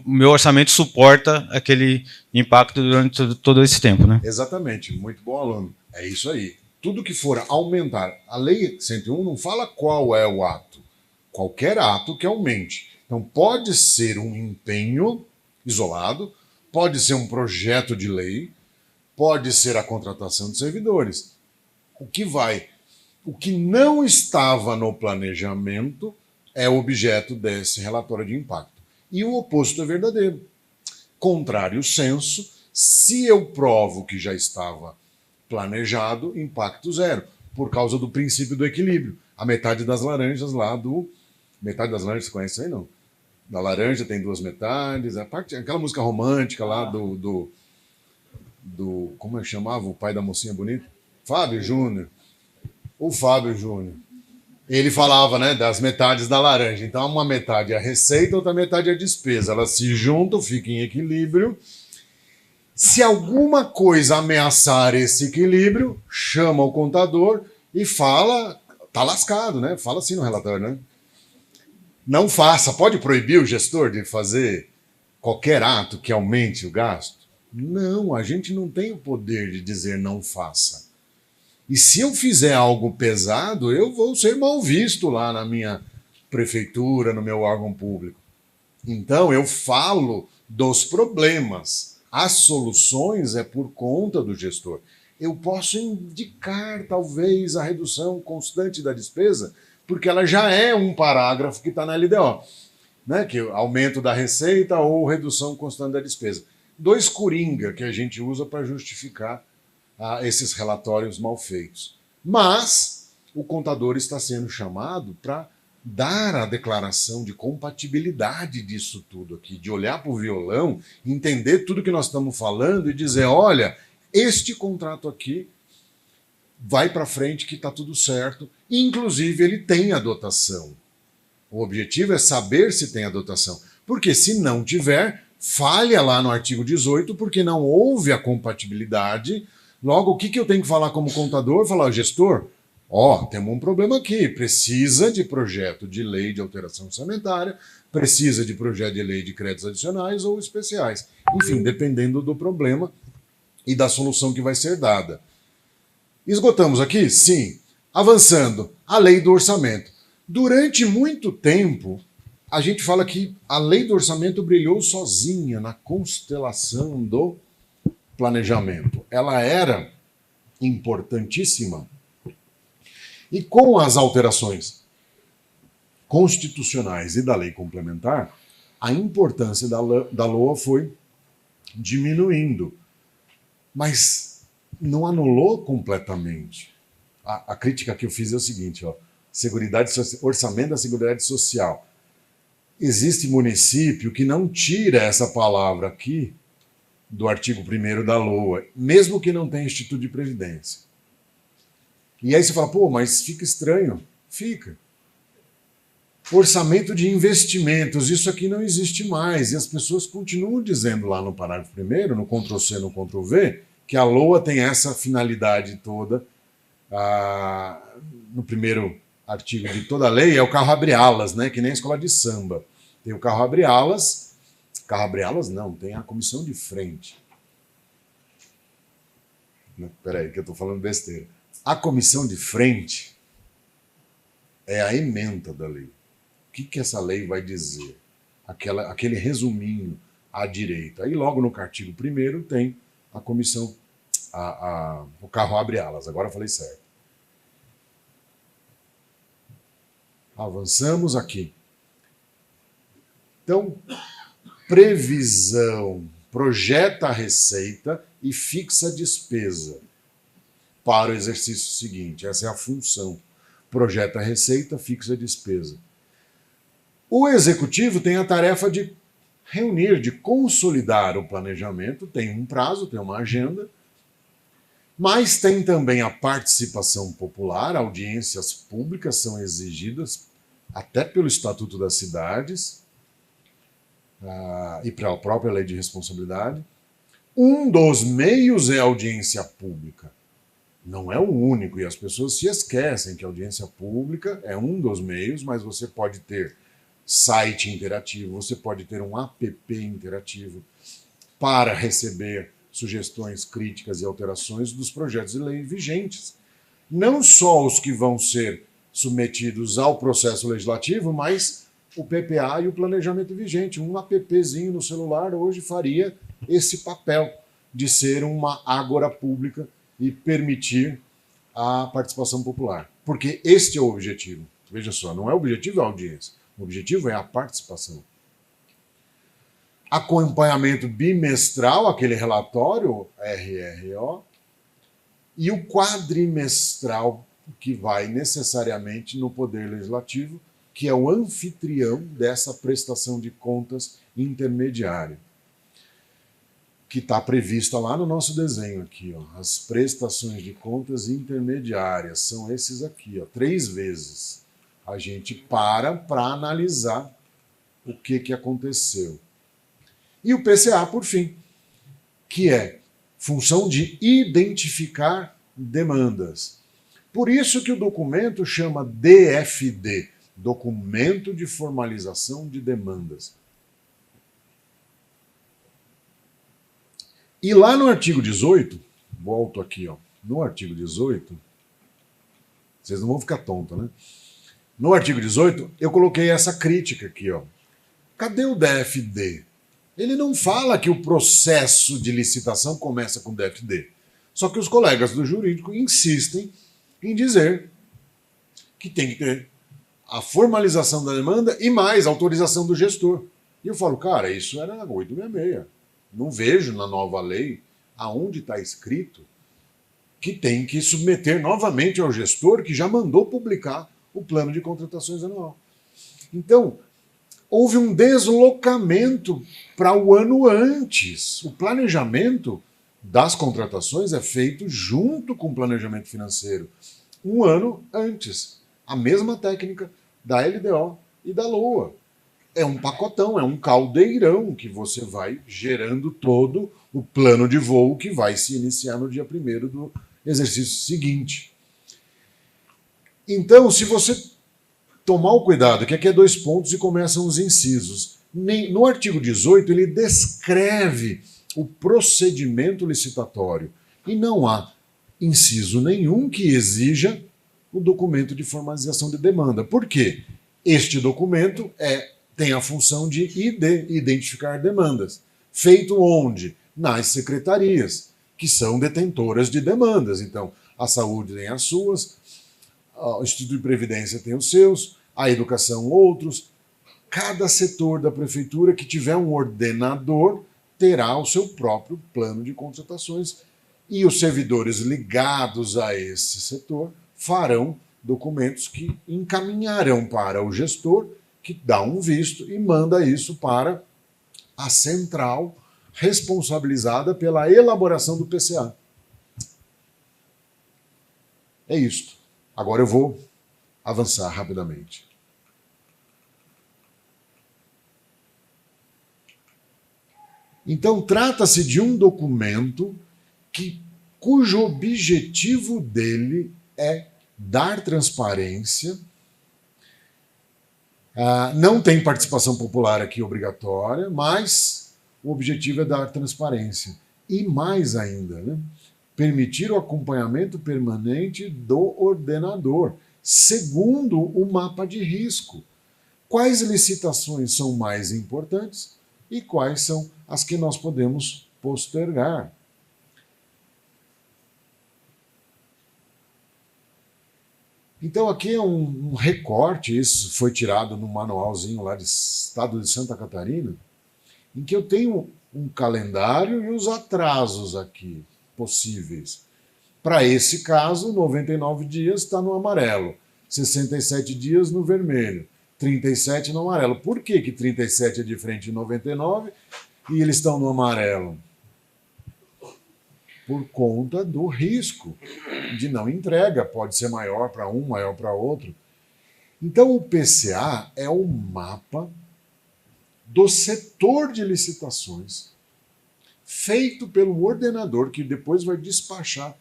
meu orçamento suporta aquele impacto durante todo esse tempo, né? Exatamente, muito bom aluno. É isso aí. Tudo que for aumentar, a lei 101 não fala qual é o ato, qualquer ato que aumente. Então pode ser um empenho isolado, pode ser um projeto de lei, pode ser a contratação de servidores. O que não estava no planejamento é objeto desse relatório de impacto. E o oposto é verdadeiro. Contrário senso, se eu provo que já estava planejado, impacto zero, por causa do princípio do equilíbrio. A metade das laranjas lá do... Metade das laranjas, você conhece isso aí, não? Da laranja tem 2 metades, aquela música romântica lá do como é que chamava o pai da mocinha bonita? Fábio Júnior. O Fábio Júnior. Ele falava, né, das metades da laranja. Então, uma metade é a receita, outra metade é a despesa. Elas se juntam, ficam em equilíbrio. Se alguma coisa ameaçar esse equilíbrio, chama o contador e fala, tá lascado, né? Fala assim no relatório, né? Não faça. Pode proibir o gestor de fazer qualquer ato que aumente o gasto? Não, a gente não tem o poder de dizer não faça. E se eu fizer algo pesado, eu vou ser mal visto lá na minha prefeitura, no meu órgão público. Então, eu falo dos problemas. As soluções é por conta do gestor. Eu posso indicar, talvez, a redução constante da despesa, porque ela já é um parágrafo que está na LDO, né? Que é aumento da receita ou redução constante da despesa. 2 coringa que a gente usa para justificar esses relatórios mal feitos. Mas o contador está sendo chamado para dar a declaração de compatibilidade disso tudo aqui, de olhar para o violão, entender tudo que nós estamos falando e dizer, olha, este contrato aqui vai para frente que está tudo certo, inclusive ele tem a dotação. O objetivo é saber se tem a dotação, porque se não tiver, falha lá no artigo 18, porque não houve a compatibilidade. Logo, o que eu tenho que falar como contador? Falar, gestor, temos um problema aqui, precisa de projeto de lei de alteração orçamentária, precisa de projeto de lei de créditos adicionais ou especiais. Enfim, dependendo do problema e da solução que vai ser dada. Esgotamos aqui? Sim. Avançando, a lei do orçamento. Durante muito tempo, a gente fala que a lei do orçamento brilhou sozinha na constelação do planejamento. Ela era importantíssima. E com as alterações constitucionais e da lei complementar, a importância da LOA foi diminuindo. Mas não anulou completamente. A crítica que eu fiz é o seguinte, orçamento da Seguridade Social. Existe município que não tira essa palavra aqui do artigo 1º da LOA, mesmo que não tenha Instituto de Previdência. E aí você fala, mas fica estranho. Fica. Orçamento de investimentos, isso aqui não existe mais. E as pessoas continuam dizendo lá no parágrafo 1º, no Ctrl+C, no Ctrl+V, que a LOA tem essa finalidade toda. No primeiro artigo de toda a lei é o carro abre-alas, né? Que nem a escola de samba. Tem o carro abre-alas. Carro abre-alas não, tem a comissão de frente. Peraí, que eu estou falando besteira. A comissão de frente é a ementa da lei. O que essa lei vai dizer? Aquele resuminho à direita. Aí logo no artigo 1º tem a comissão, o carro abre-alas. Agora eu falei certo. Avançamos aqui. Então, previsão, projeta a receita e fixa a despesa para o exercício seguinte. Essa é a função. Projeta a receita, fixa a despesa. O executivo tem a tarefa de reunir, de consolidar o planejamento, tem um prazo, tem uma agenda, mas tem também a participação popular, audiências públicas são exigidas até pelo Estatuto das Cidades, e para a própria lei de responsabilidade. Um dos meios é a audiência pública. Não é o único, e as pessoas se esquecem que a audiência pública é um dos meios, mas você pode ter site interativo, você pode ter um app interativo para receber sugestões, críticas e alterações dos projetos de lei vigentes. Não só os que vão ser submetidos ao processo legislativo, mas o PPA e o planejamento vigente. Um appzinho no celular hoje faria esse papel de ser uma ágora pública e permitir a participação popular. Porque este é o objetivo. Veja só, não é o objetivo a audiência, o objetivo é a participação. Acompanhamento bimestral, aquele relatório RRO, e o quadrimestral, que vai necessariamente no Poder Legislativo, que é o anfitrião dessa prestação de contas intermediária, que está prevista lá no nosso desenho aqui, ó. As prestações de contas intermediárias são esses aqui, ó, 3 vezes. A gente para analisar o que aconteceu. E o PCA, por fim, que é função de identificar demandas. Por isso que o documento chama DFD, Documento de Formalização de Demandas. E lá no artigo 18, volto aqui, ó, no artigo 18, vocês não vão ficar tontos, né? No artigo 18, eu coloquei essa crítica aqui, ó. Cadê o DFD? Ele não fala que o processo de licitação começa com DFD. Só que os colegas do jurídico insistem em dizer que tem que ter a formalização da demanda e mais autorização do gestor. E eu falo, cara, isso era 866. Não vejo na nova lei aonde está escrito que tem que submeter novamente ao gestor que já mandou publicar o plano de contratações anual. Então, houve um deslocamento para o ano antes. O planejamento das contratações é feito junto com o planejamento financeiro, um ano antes. A mesma técnica da LDO e da LOA. É um pacotão, é um caldeirão que você vai gerando todo o plano de voo que vai se iniciar no dia 1º do exercício seguinte. Então, se você tomar o cuidado, que aqui é 2 pontos e começam os incisos. No artigo 18, ele descreve o procedimento licitatório e não há inciso nenhum que exija o documento de formalização de demanda. Por quê? Este documento tem a função de identificar demandas. Feito onde? Nas secretarias, que são detentoras de demandas. Então, a saúde tem as suas, o Instituto de Previdência tem os seus, a educação outros. Cada setor da prefeitura que tiver um ordenador terá o seu próprio plano de contratações e os servidores ligados a esse setor farão documentos que encaminharão para o gestor, que dá um visto e manda isso para a central responsabilizada pela elaboração do PCA. É isto. Agora eu vou avançar rapidamente. Então, trata-se de um documento cujo objetivo dele é dar transparência. Não tem participação popular aqui obrigatória, mas o objetivo é dar transparência. E mais ainda, né? Permitir o acompanhamento permanente do ordenador, segundo o mapa de risco. Quais licitações são mais importantes e quais são as que nós podemos postergar. Então aqui é um recorte, isso foi tirado no manualzinho lá do estado de Santa Catarina, em que eu tenho um calendário e os atrasos aqui possíveis. Para esse caso, 99 dias está no amarelo, 67 dias no vermelho, 37 no amarelo. Por que 37 é diferente de 99 e eles estão no amarelo? Por conta do risco de não entrega, pode ser maior para um, maior para outro. Então o PCA é o mapa do setor de licitações, feito pelo ordenador, que depois vai despachar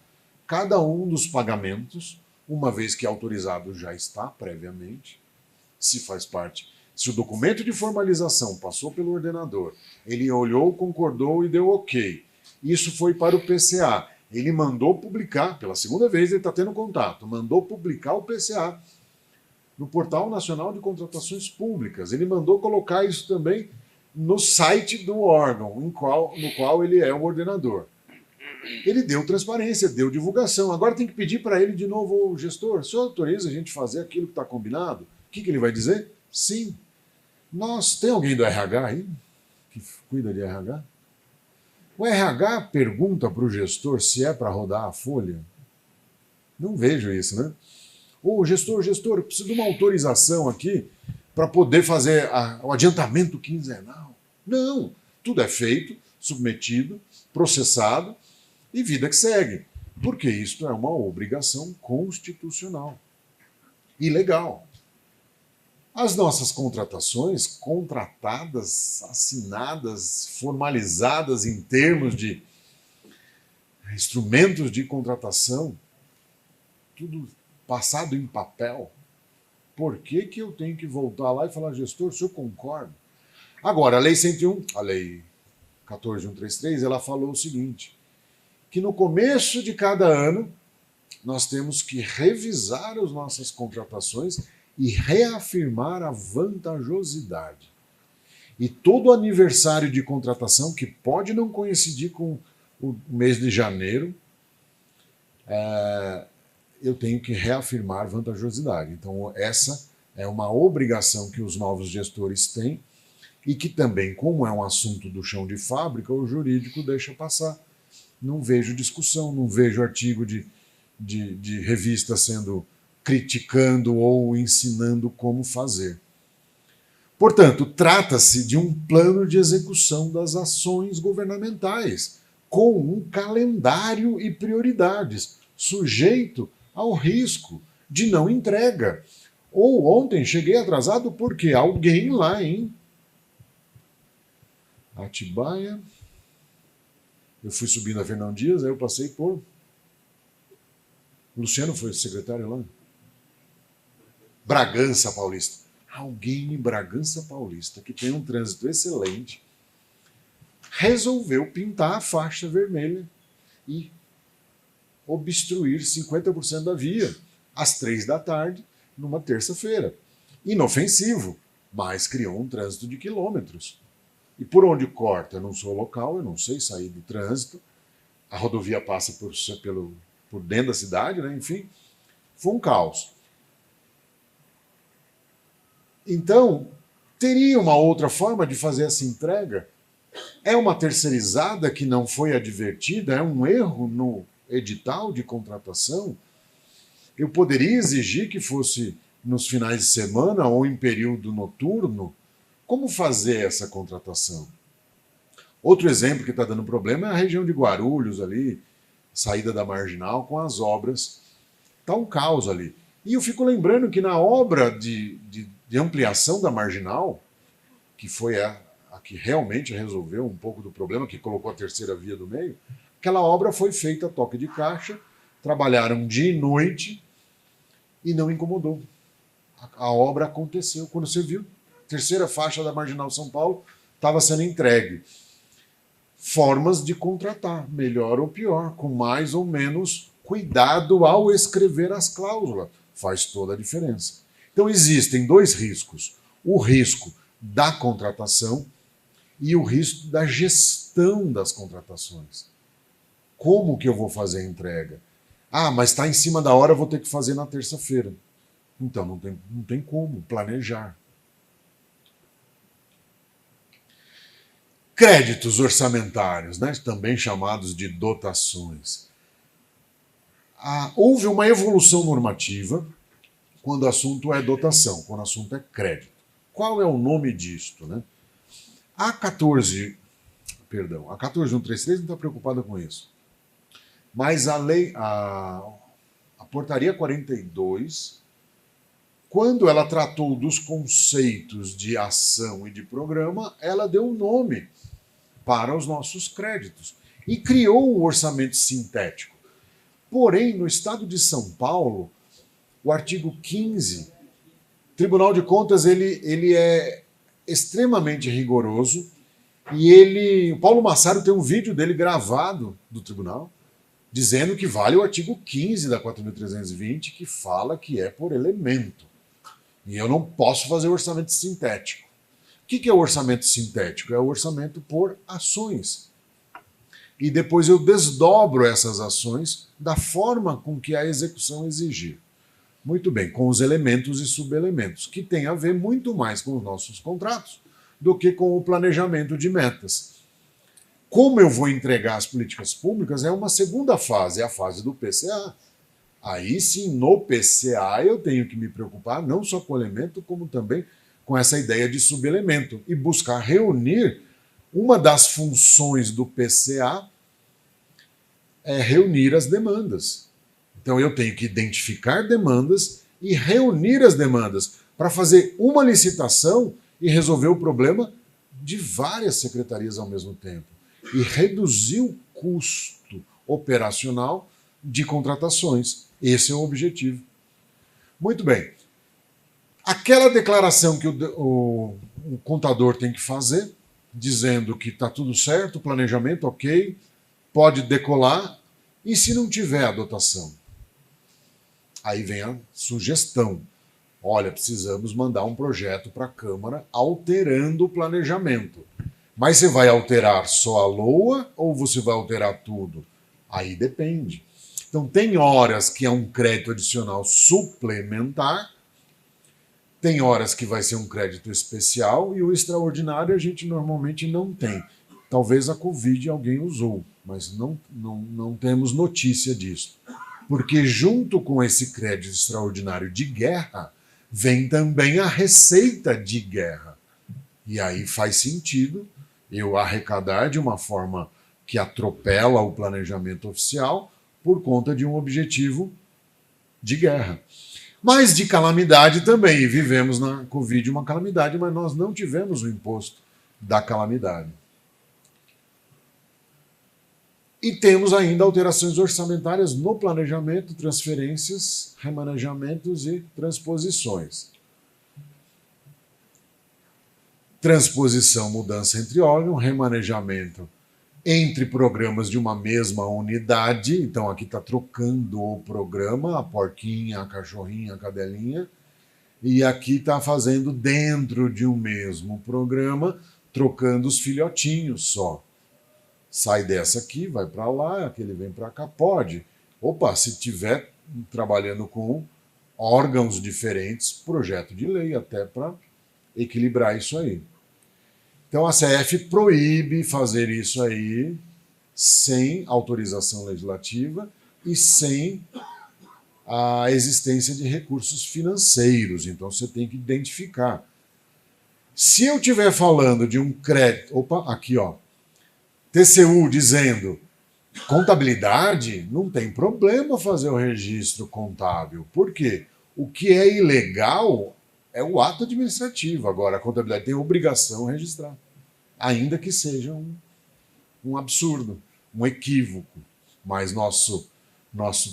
cada um dos pagamentos, uma vez que autorizado já está previamente, se faz parte. Se o documento de formalização passou pelo ordenador, ele olhou, concordou e deu ok. Isso foi para o PCA. Ele mandou publicar, pela segunda vez ele está tendo contato, mandou publicar o PCA no Portal Nacional de Contratações Públicas. Ele mandou colocar isso também no site do órgão no qual ele é o ordenador. Ele deu transparência, deu divulgação. Agora tem que pedir para ele de novo, o gestor, o senhor autoriza a gente fazer aquilo que está combinado? O que ele vai dizer? Sim. Tem alguém do RH aí que cuida de RH? O RH pergunta para o gestor se é para rodar a folha? Não vejo isso, né? Ou gestor, eu preciso de uma autorização aqui para poder fazer o adiantamento quinzenal. Não, tudo é feito, submetido, processado e vida que segue. Porque isso é uma obrigação constitucional e legal. As nossas contratações, contratadas, assinadas, formalizadas em termos de instrumentos de contratação, tudo passado em papel, por que eu tenho que voltar lá e falar, gestor, o senhor concorda? Agora, a Lei 101, a Lei 14.133, ela falou o seguinte, que no começo de cada ano nós temos que revisar as nossas contratações e reafirmar a vantajosidade. E todo aniversário de contratação, que pode não coincidir com o mês de janeiro, eu tenho que reafirmar vantajosidade. Então, essa é uma obrigação que os novos gestores têm e que também, como é um assunto do chão de fábrica, o jurídico deixa passar. Não vejo discussão, não vejo artigo de revista sendo criticando ou ensinando como fazer. Portanto, trata-se de um plano de execução das ações governamentais, com um calendário e prioridades, sujeito ao risco de não entrega. Ou ontem cheguei atrasado porque alguém lá em Atibaia, eu fui subindo a Fernão Dias, aí eu passei por... Luciano foi secretário lá? Bragança Paulista. Alguém em Bragança Paulista, que tem um trânsito excelente, resolveu pintar a faixa vermelha e obstruir 50% da via às 15h, numa terça-feira. Inofensivo, mas criou um trânsito de quilômetros. E por onde corta? Eu não sou local, eu não sei sair do trânsito. A rodovia passa por dentro da cidade, né? Enfim, foi um caos. Então, teria uma outra forma de fazer essa entrega? É uma terceirizada que não foi advertida? É um erro no edital de contratação? Eu poderia exigir que fosse nos finais de semana ou em período noturno? Como fazer essa contratação? Outro exemplo que está dando problema é a região de Guarulhos ali, saída da Marginal com as obras. Está um caos ali. E eu fico lembrando que na obra de ampliação da Marginal, que foi a que realmente resolveu um pouco do problema, que colocou a terceira via do meio, aquela obra foi feita a toque de caixa, trabalharam dia e noite e não incomodou. A obra aconteceu. Quando você viu, a terceira faixa da Marginal São Paulo estava sendo entregue. Formas de contratar, melhor ou pior, com mais ou menos cuidado ao escrever as cláusulas. Faz toda a diferença. Então existem dois riscos. O risco da contratação e o risco da gestão das contratações. Como que eu vou fazer a entrega? Ah, mas está em cima da hora, eu vou ter que fazer na terça-feira. Então não tem como planejar. Créditos orçamentários, né? Também chamados de dotações. Houve uma evolução normativa quando o assunto é dotação, quando o assunto é crédito. Qual é o nome disto, né? A 14.133 não está preocupada com isso. Mas a portaria 42 Quando ela tratou dos conceitos de ação e de programa, ela deu um nome para os nossos créditos e criou o orçamento sintético. Porém, no estado de São Paulo, o artigo 15, Tribunal de Contas, ele é extremamente rigoroso e o Paulo Massaro tem um vídeo dele gravado do tribunal dizendo que vale o artigo 15 da 4.320, que fala que é por elemento. E eu não posso fazer orçamento sintético. O que é o orçamento sintético? É o orçamento por ações. E depois eu desdobro essas ações da forma com que a execução exigir. Muito bem, com os elementos e subelementos, que tem a ver muito mais com os nossos contratos do que com o planejamento de metas. Como eu vou entregar as políticas públicas é uma segunda fase, é a fase do PCA. Aí sim, no PCA eu tenho que me preocupar não só com o elemento, como também com essa ideia de subelemento e buscar reunir. Uma das funções do PCA é reunir as demandas. Então eu tenho que identificar demandas e reunir as demandas para fazer uma licitação e resolver o problema de várias secretarias ao mesmo tempo e reduzir o custo operacional de contratações. Esse é o objetivo. Muito bem. Aquela declaração que o contador tem que fazer, dizendo que está tudo certo, planejamento ok, pode decolar, e se não tiver a dotação? Aí vem a sugestão. Olha, precisamos mandar um projeto para a Câmara alterando o planejamento. Mas você vai alterar só a LOA ou você vai alterar tudo? Aí depende. Então, tem horas que é um crédito adicional suplementar, tem horas que vai ser um crédito especial e o extraordinário a gente normalmente não tem. Talvez a Covid alguém usou, mas não temos notícia disso. Porque junto com esse crédito extraordinário de guerra, vem também a receita de guerra. E aí faz sentido eu arrecadar de uma forma que atropela o planejamento oficial por conta de um objetivo de guerra. Mas de calamidade também. E vivemos na Covid uma calamidade, mas nós não tivemos o imposto da calamidade. E temos ainda alterações orçamentárias no planejamento, transferências, remanejamentos e transposições. Transposição, mudança entre órgãos, remanejamento entre programas de uma mesma unidade. Então aqui está trocando o programa, a porquinha, a cachorrinha, a cadelinha. E aqui está fazendo dentro de um mesmo programa, trocando os filhotinhos só. Sai dessa aqui, vai para lá, aquele vem para cá, pode. Opa, se tiver trabalhando com órgãos diferentes, projeto de lei até para equilibrar isso aí. Então a CF proíbe fazer isso aí sem autorização legislativa e sem a existência de recursos financeiros. Então você tem que identificar. Se eu estiver falando de um crédito... Opa, aqui ó. TCU dizendo contabilidade, não tem problema fazer o registro contábil. Por quê? O que é ilegal é o ato administrativo. Agora, a contabilidade tem obrigação de registrar, ainda que seja um absurdo, um equívoco. Mas nosso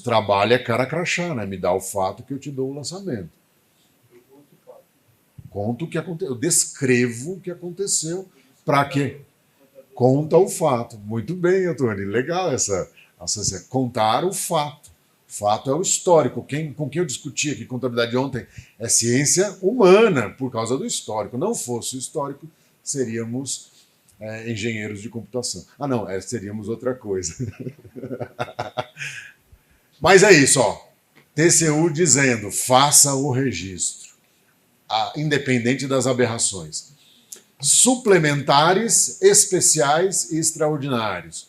trabalho é cara crachá, né? Me dá o fato que eu te dou o lançamento. Conto o que aconteceu, eu descrevo o que aconteceu para quê? Conta o fato. Muito bem, Antônio. Legal essa contar o fato. O fato é o histórico. Com quem eu discuti aqui contabilidade ontem é ciência humana, por causa do histórico. Não fosse o histórico, seríamos engenheiros de computação. Ah, não, seríamos outra coisa. Mas é isso, ó. TCU dizendo, faça o registro, independente das aberrações. Suplementares, especiais e extraordinários.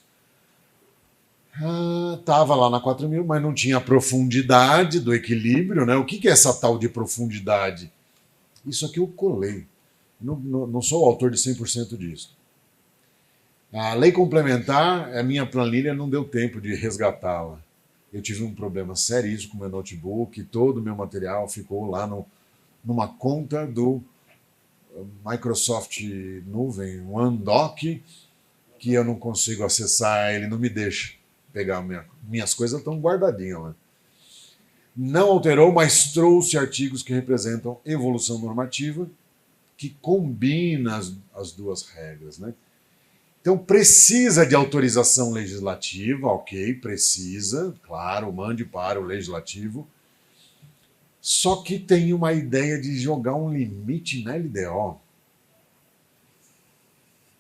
Estava lá na 4.000, mas não tinha profundidade do equilíbrio, né? O que é essa tal de profundidade? Isso aqui eu colei. Não sou o autor de 100% disso. A lei complementar, a minha planilha não deu tempo de resgatá-la. Eu tive um problema seríssimo com o meu notebook, todo o meu material ficou lá numa conta do Microsoft Nuvem, OneDoc, que eu não consigo acessar, ele não me deixa pegar. Minhas coisas estão guardadinhas lá. Não alterou, mas trouxe artigos que representam evolução normativa, que combina as duas regras, né? Então, precisa de autorização legislativa, ok, precisa, claro, mande para o legislativo. Só que tem uma ideia de jogar um limite na LDO.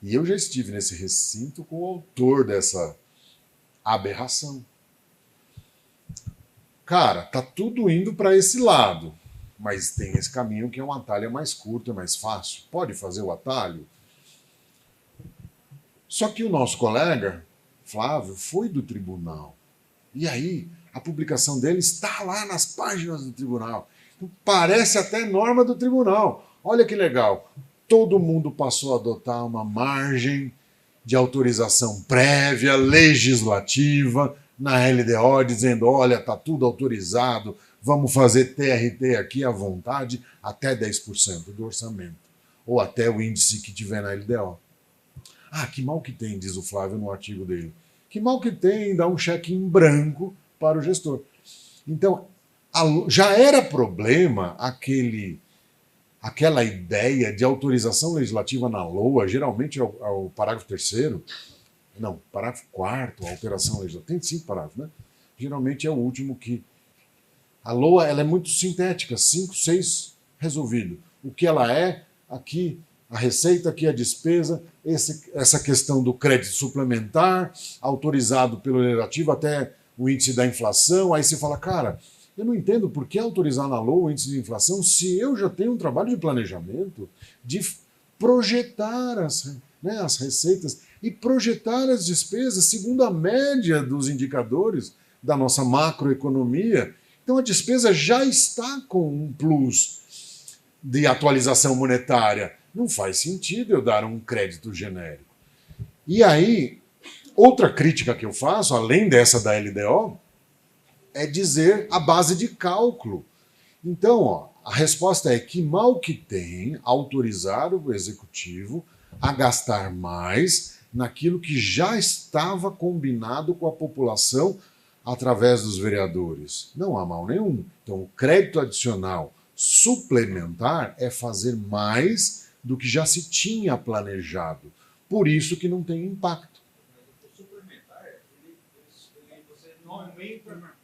E eu já estive nesse recinto com o autor dessa aberração. Cara, tá tudo indo para esse lado, mas tem esse caminho que é um atalho mais curto, é mais fácil. Pode fazer o atalho? Só que o nosso colega, Flávio, foi do tribunal. E aí, a publicação dele está lá nas páginas do tribunal. Então, parece até norma do tribunal. Olha que legal. Todo mundo passou a adotar uma margem de autorização prévia, legislativa, na LDO, dizendo, olha, está tudo autorizado, vamos fazer TRT aqui à vontade, até 10% do orçamento. Ou até o índice que tiver na LDO. Ah, que mal que tem, diz o Flávio no artigo dele. Que mal que tem em dar um cheque em branco para o gestor. Então, já era problema aquela ideia de autorização legislativa na LOA, geralmente é o parágrafo 3º, não, parágrafo 4º, alteração legislativa, tem 5 parágrafos, né? Geralmente é o último que... A LOA ela é muito sintética, 5, 6, resolvido. O que ela é, aqui a receita, aqui a despesa, essa questão do crédito suplementar, autorizado pelo legislativo até o índice da inflação, aí você fala, cara, eu não entendo por que autorizar na LOA o índice de inflação se eu já tenho um trabalho de planejamento, de projetar as receitas e projetar as despesas segundo a média dos indicadores da nossa macroeconomia. Então a despesa já está com um plus de atualização monetária. Não faz sentido eu dar um crédito genérico. E aí, outra crítica que eu faço, além dessa da LDO, é dizer a base de cálculo. Então, ó, a resposta é que mal que tem autorizar o executivo a gastar mais naquilo que já estava combinado com a população através dos vereadores. Não há mal nenhum. Então, o crédito adicional suplementar é fazer mais do que já se tinha planejado. Por isso que não tem impacto. O suplementar, você não aumenta...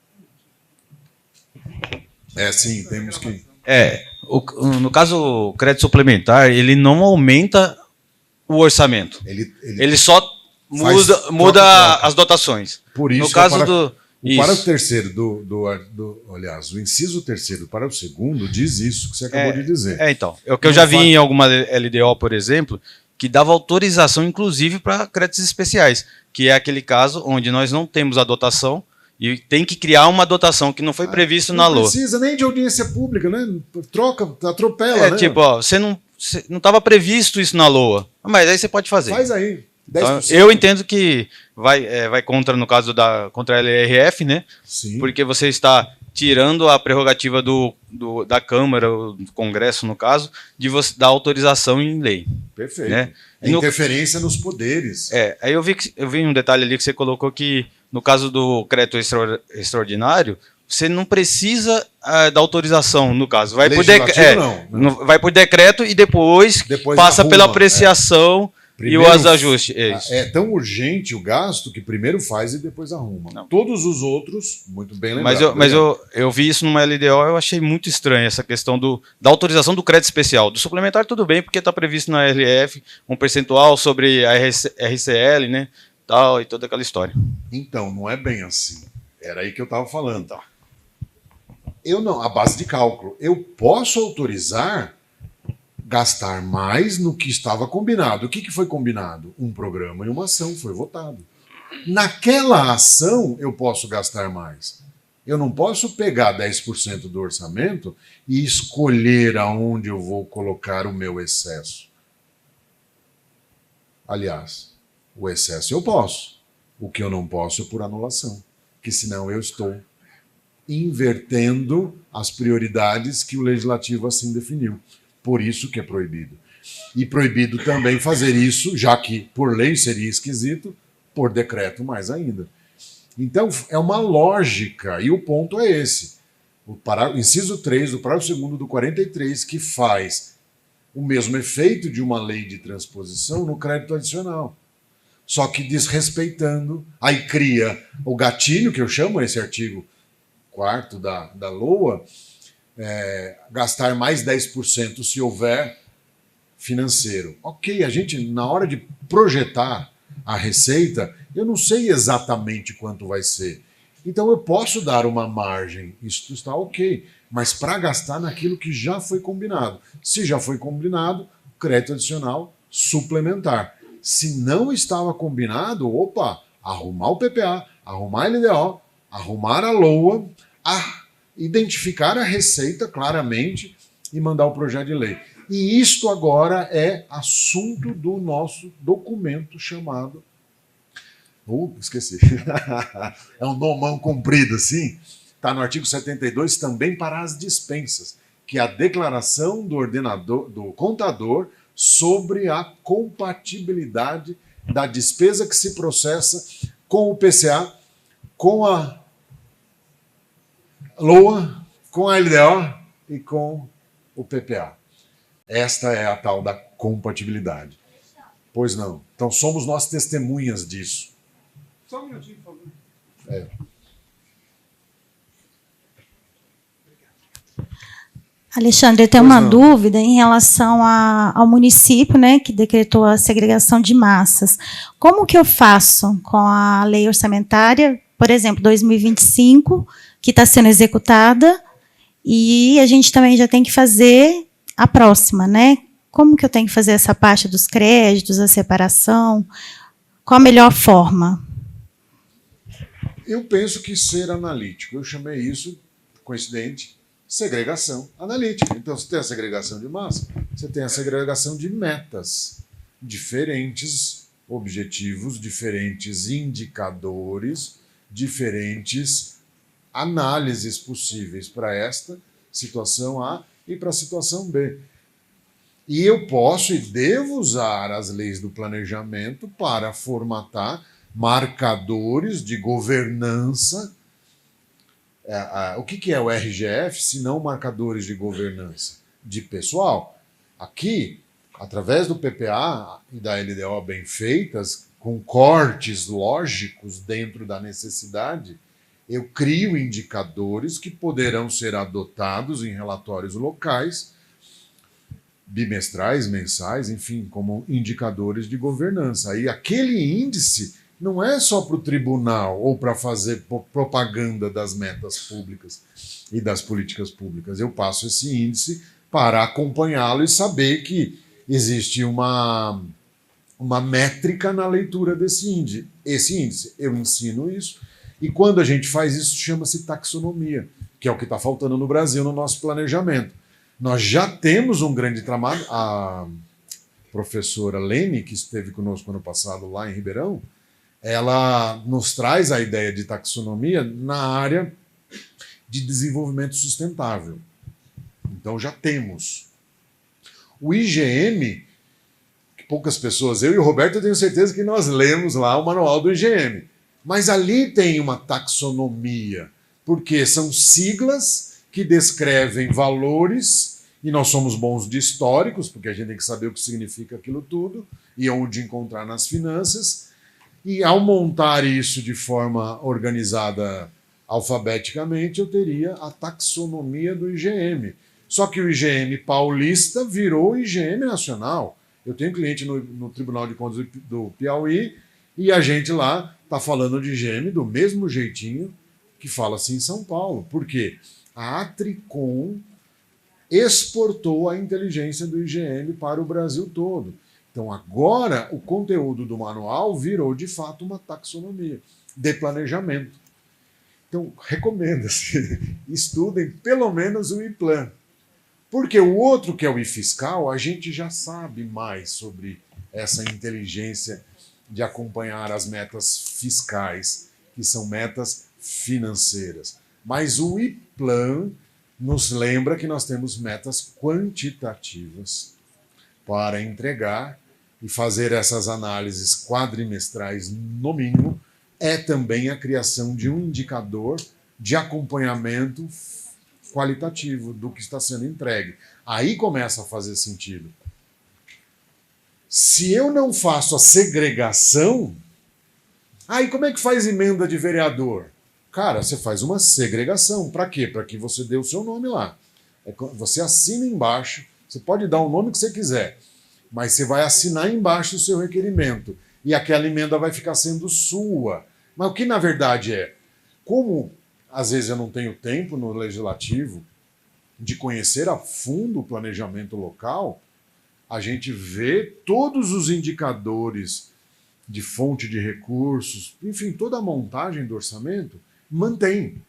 É, sim, temos que... No caso, o crédito suplementar, ele não aumenta o orçamento. Ele só muda as dotações. Por isso, no caso o parágrafo terceiro aliás, o inciso terceiro do parágrafo segundo diz isso que você acabou de dizer. Então. É o que eu já vi em alguma LDO, por exemplo, que dava autorização, inclusive, para créditos especiais, que é aquele caso onde nós não temos a dotação e tem que criar uma dotação que não foi previsto na LOA. Não precisa nem de audiência pública, né? Troca, atropela, né? Tipo, você não estava previsto isso na LOA, mas aí você pode fazer. Faz aí. 10%. Então, eu entendo que vai contra, no caso contra a LRF, né? Sim. Porque você está tirando a prerrogativa da Câmara, do Congresso, no caso, de você dar autorização em lei. Perfeito. Né? Interferência nos poderes. Aí eu vi um detalhe ali que você colocou que, no caso do crédito extraordinário, você não precisa da autorização, no caso. Vai por decreto e depois passa pela apreciação e os ajustes. É tão urgente o gasto que primeiro faz e depois arruma. Não. Todos os outros, muito bem lembrado. Mas eu vi isso numa LDO, eu achei muito estranho essa questão da autorização do crédito especial. Do suplementar tudo bem, porque está previsto na LF um percentual sobre a RCL, né, tal, e toda aquela história. Então, não é bem assim. Era aí que eu estava falando. Tá? Eu não, a base de cálculo. Eu posso autorizar gastar mais no que estava combinado. O que foi combinado? Um programa e uma ação foi votado. Naquela ação, eu posso gastar mais. Eu não posso pegar 10% do orçamento e escolher aonde eu vou colocar o meu excesso. Aliás, o excesso eu posso. O que eu não posso é por anulação. Porque senão eu estou invertendo as prioridades que o legislativo assim definiu. Por isso que é proibido. E proibido também fazer isso, já que por lei seria esquisito, por decreto mais ainda. Então, é uma lógica, e o ponto é esse. O inciso 3 do parágrafo 2º do 43, que faz o mesmo efeito de uma lei de transposição no crédito adicional. Só que desrespeitando, aí cria o gatilho, que eu chamo esse artigo 4º da LOA, gastar mais 10% se houver financeiro. Ok, a gente, na hora de projetar a receita, eu não sei exatamente quanto vai ser. Então eu posso dar uma margem, isso está ok, mas para gastar naquilo que já foi combinado. Se já foi combinado, crédito adicional suplementar. Se não estava combinado, opa, arrumar o PPA, arrumar a LDO, arrumar a LOA, identificar a receita claramente e mandar o projeto de lei. E isto agora é assunto do nosso documento chamado... esqueci. É um nomão comprido assim. Está no artigo 72 também para as dispensas, que é a declaração do contador sobre a compatibilidade da despesa que se processa com o PCA, com a LOA, com a LDO e com o PPA. Esta é a tal da compatibilidade. Pois não. Então somos nós testemunhas disso. Só um minutinho, por favor. Alexandre, eu tenho uma dúvida em relação ao município, né, que decretou a segregação de massas. Como que eu faço com a lei orçamentária, por exemplo, 2025, que está sendo executada, e a gente também já tem que fazer a próxima, né? Como que eu tenho que fazer essa parte dos créditos, a separação? Qual a melhor forma? Eu penso que ser analítico. Eu chamei isso, coincidente, segregação analítica. Então, você tem a segregação de massa, você tem a segregação de metas, diferentes objetivos, diferentes indicadores, diferentes análises possíveis para esta situação A e para a situação B. E eu posso e devo usar as leis do planejamento para formatar marcadores de governança. O que é o RGF, se não marcadores de governança? De pessoal. Aqui, através do PPA e da LDO bem feitas, com cortes lógicos dentro da necessidade, eu crio indicadores que poderão ser adotados em relatórios locais, bimestrais, mensais, enfim, como indicadores de governança. Aí aquele índice não é só para o tribunal ou para fazer propaganda das metas públicas e das políticas públicas. Eu passo esse índice para acompanhá-lo e saber que existe uma métrica na leitura desse índice. Esse índice, eu ensino isso, e quando a gente faz isso, chama-se taxonomia, que é o que está faltando no Brasil no nosso planejamento. Nós já temos um grande trabalho. A professora Lene, que esteve conosco ano passado lá em Ribeirão, ela nos traz a ideia de taxonomia na área de desenvolvimento sustentável. Então já temos. O IGM, que poucas pessoas, eu e o Roberto, eu tenho certeza que nós lemos lá o manual do IGM. Mas ali tem uma taxonomia, porque são siglas que descrevem valores, e nós somos bons de históricos, porque a gente tem que saber o que significa aquilo tudo e onde encontrar nas finanças. E ao montar isso de forma organizada alfabeticamente, eu teria a taxonomia do IGM. Só que o IGM paulista virou o IGM nacional. Eu tenho cliente no Tribunal de Contas do Piauí e a gente lá está falando de IGM do mesmo jeitinho que fala-se em São Paulo. Por quê? A Atricom exportou a inteligência do IGM para o Brasil todo. Então, agora, o conteúdo do manual virou, de fato, uma taxonomia de planejamento. Então, recomenda-se, estudem pelo menos o IPLAN. Porque o outro, que é o IFiscal, a gente já sabe mais sobre essa inteligência de acompanhar as metas fiscais, que são metas financeiras. Mas o IPLAN nos lembra que nós temos metas quantitativas para entregar e fazer essas análises quadrimestrais, no mínimo, é também a criação de um indicador de acompanhamento qualitativo do que está sendo entregue. Aí começa a fazer sentido. Se eu não faço a segregação, aí como é que faz emenda de vereador? Cara, você faz uma segregação. Para quê? Para que você dê o seu nome lá. Você assina embaixo, você pode dar o nome que você quiser, mas você vai assinar embaixo o seu requerimento. E aquela emenda vai ficar sendo sua. Mas o que na verdade é? Como às vezes eu não tenho tempo no legislativo de conhecer a fundo o planejamento local, a gente vê todos os indicadores de fonte de recursos, enfim, toda a montagem do orçamento, mantém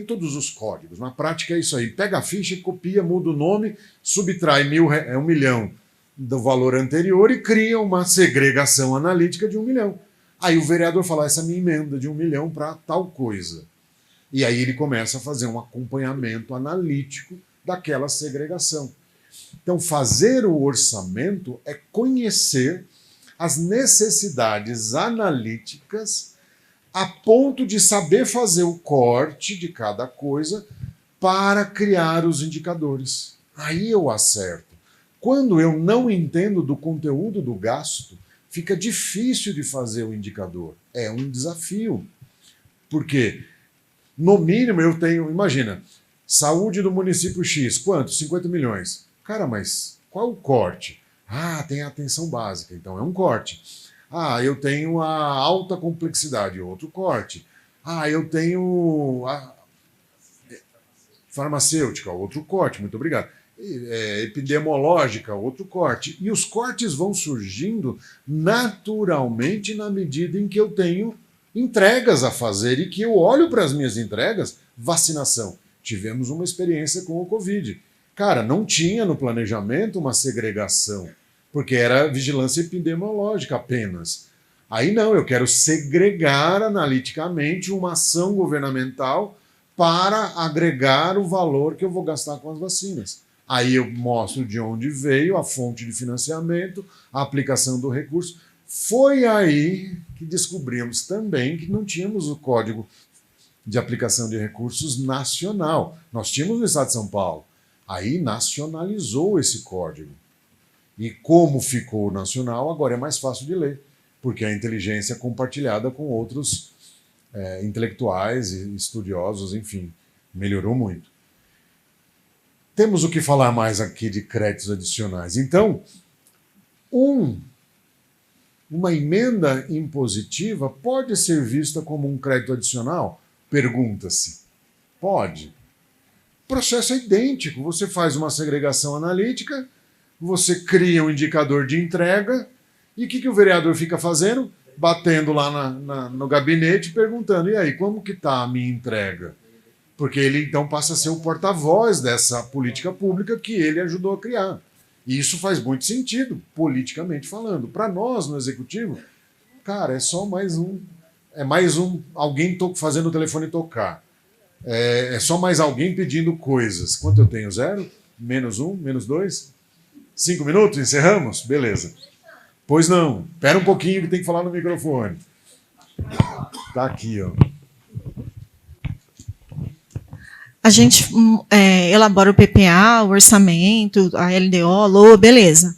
todos os códigos. Na prática é isso aí. Pega a ficha, copia, muda o nome, subtrai 1 milhão do valor anterior e cria uma segregação analítica de 1 milhão. Aí o vereador fala, essa é a minha emenda de 1 milhão para tal coisa. E aí ele começa a fazer um acompanhamento analítico daquela segregação. Então, fazer o orçamento é conhecer as necessidades analíticas a ponto de saber fazer o corte de cada coisa para criar os indicadores. Aí eu acerto. Quando eu não entendo do conteúdo do gasto, fica difícil de fazer o indicador. É um desafio. Por quê? No mínimo eu tenho, imagina, saúde do município X, quanto? 50 milhões. Cara, mas qual o corte? Ah, tem a atenção básica, então é um corte. Ah, eu tenho a alta complexidade, outro corte. Ah, eu tenho a farmacêutica, outro corte, muito obrigado. Epidemiológica, outro corte. E os cortes vão surgindo naturalmente na medida em que eu tenho entregas a fazer e que eu olho para as minhas entregas. Vacinação. Tivemos uma experiência com o Covid. Cara, não tinha no planejamento uma segregação, porque era vigilância epidemiológica apenas. Aí não, eu quero segregar analiticamente uma ação governamental para agregar o valor que eu vou gastar com as vacinas. Aí eu mostro de onde veio a fonte de financiamento, a aplicação do recurso. Foi aí que descobrimos também que não tínhamos o Código de Aplicação de Recursos nacional. Nós tínhamos no Estado de São Paulo. Aí nacionalizou esse código. E como ficou nacional, agora é mais fácil de ler, porque a inteligência é compartilhada com outros intelectuais e estudiosos, enfim, melhorou muito. Temos o que falar mais aqui de créditos adicionais. Então, uma emenda impositiva pode ser vista como um crédito adicional? Pergunta-se. Pode. O processo é idêntico. Você faz uma segregação analítica, você cria um indicador de entrega, e o que o vereador fica fazendo? Batendo lá no gabinete, perguntando, e aí, como que está a minha entrega? Porque ele, então, passa a ser o porta-voz dessa política pública que ele ajudou a criar. E isso faz muito sentido, politicamente falando. Para nós, no Executivo, cara, é só mais um... É mais alguém fazendo o telefone tocar. É só mais alguém pedindo coisas. Quanto eu tenho? 0? Menos 1? Menos 2? 5 minutos? Encerramos? Beleza. Pois não. Espera um pouquinho que tem que falar no microfone. Tá aqui, ó. A gente elabora o PPA, o orçamento, a LDO, LOA, beleza.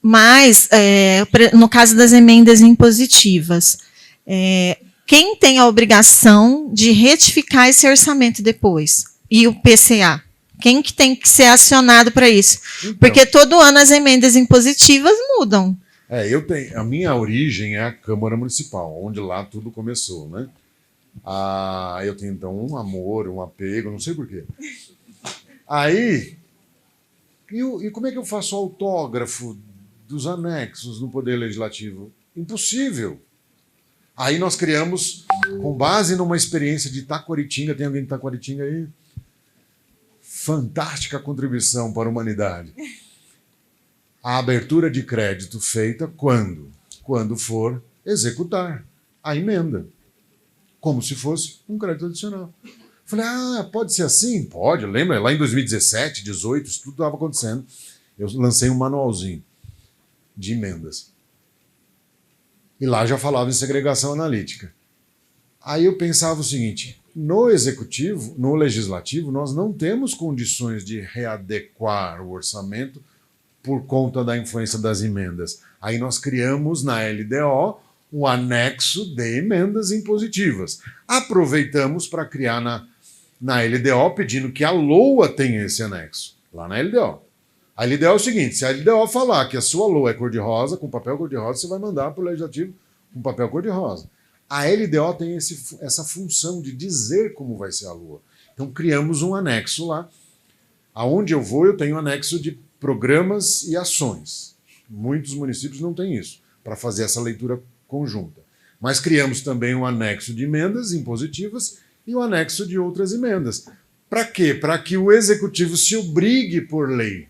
Mas, no caso das emendas impositivas, quem tem a obrigação de retificar esse orçamento depois? E o PCA? Quem que tem que ser acionado para isso? Então, porque todo ano as emendas impositivas mudam. A minha origem é a Câmara Municipal, onde lá tudo começou, né? Eu tenho, então, um amor, um apego, não sei porquê. Aí, e como é que eu faço autógrafo dos anexos no Poder Legislativo? Impossível. Aí nós criamos, com base numa experiência de Taquaritinga, tem alguém de Taquaritinga aí? Fantástica contribuição para a humanidade. A abertura de crédito feita quando? Quando for executar a emenda. Como se fosse um crédito adicional. Falei, pode ser assim? Pode. Lembra? Lá em 2017, 2018, isso tudo estava acontecendo. Eu lancei um manualzinho de emendas. E lá já falava em segregação analítica. Aí eu pensava o seguinte, no executivo, no legislativo, nós não temos condições de readequar o orçamento por conta da influência das emendas. Aí nós criamos na LDO um anexo de emendas impositivas. Aproveitamos para criar na LDO pedindo que a LOA tenha esse anexo, lá na LDO. A LDO é o seguinte, se a LDO falar que a sua LOA é cor-de-rosa, com papel cor-de-rosa, você vai mandar para o legislativo com papel cor-de-rosa. A LDO tem essa função de dizer como vai ser a LOA. Então criamos um anexo lá. Aonde eu vou, eu tenho um anexo de programas e ações. Muitos municípios não têm isso, para fazer essa leitura conjunta. Mas criamos também um anexo de emendas impositivas e um anexo de outras emendas. Para quê? Para que o executivo se obrigue por lei,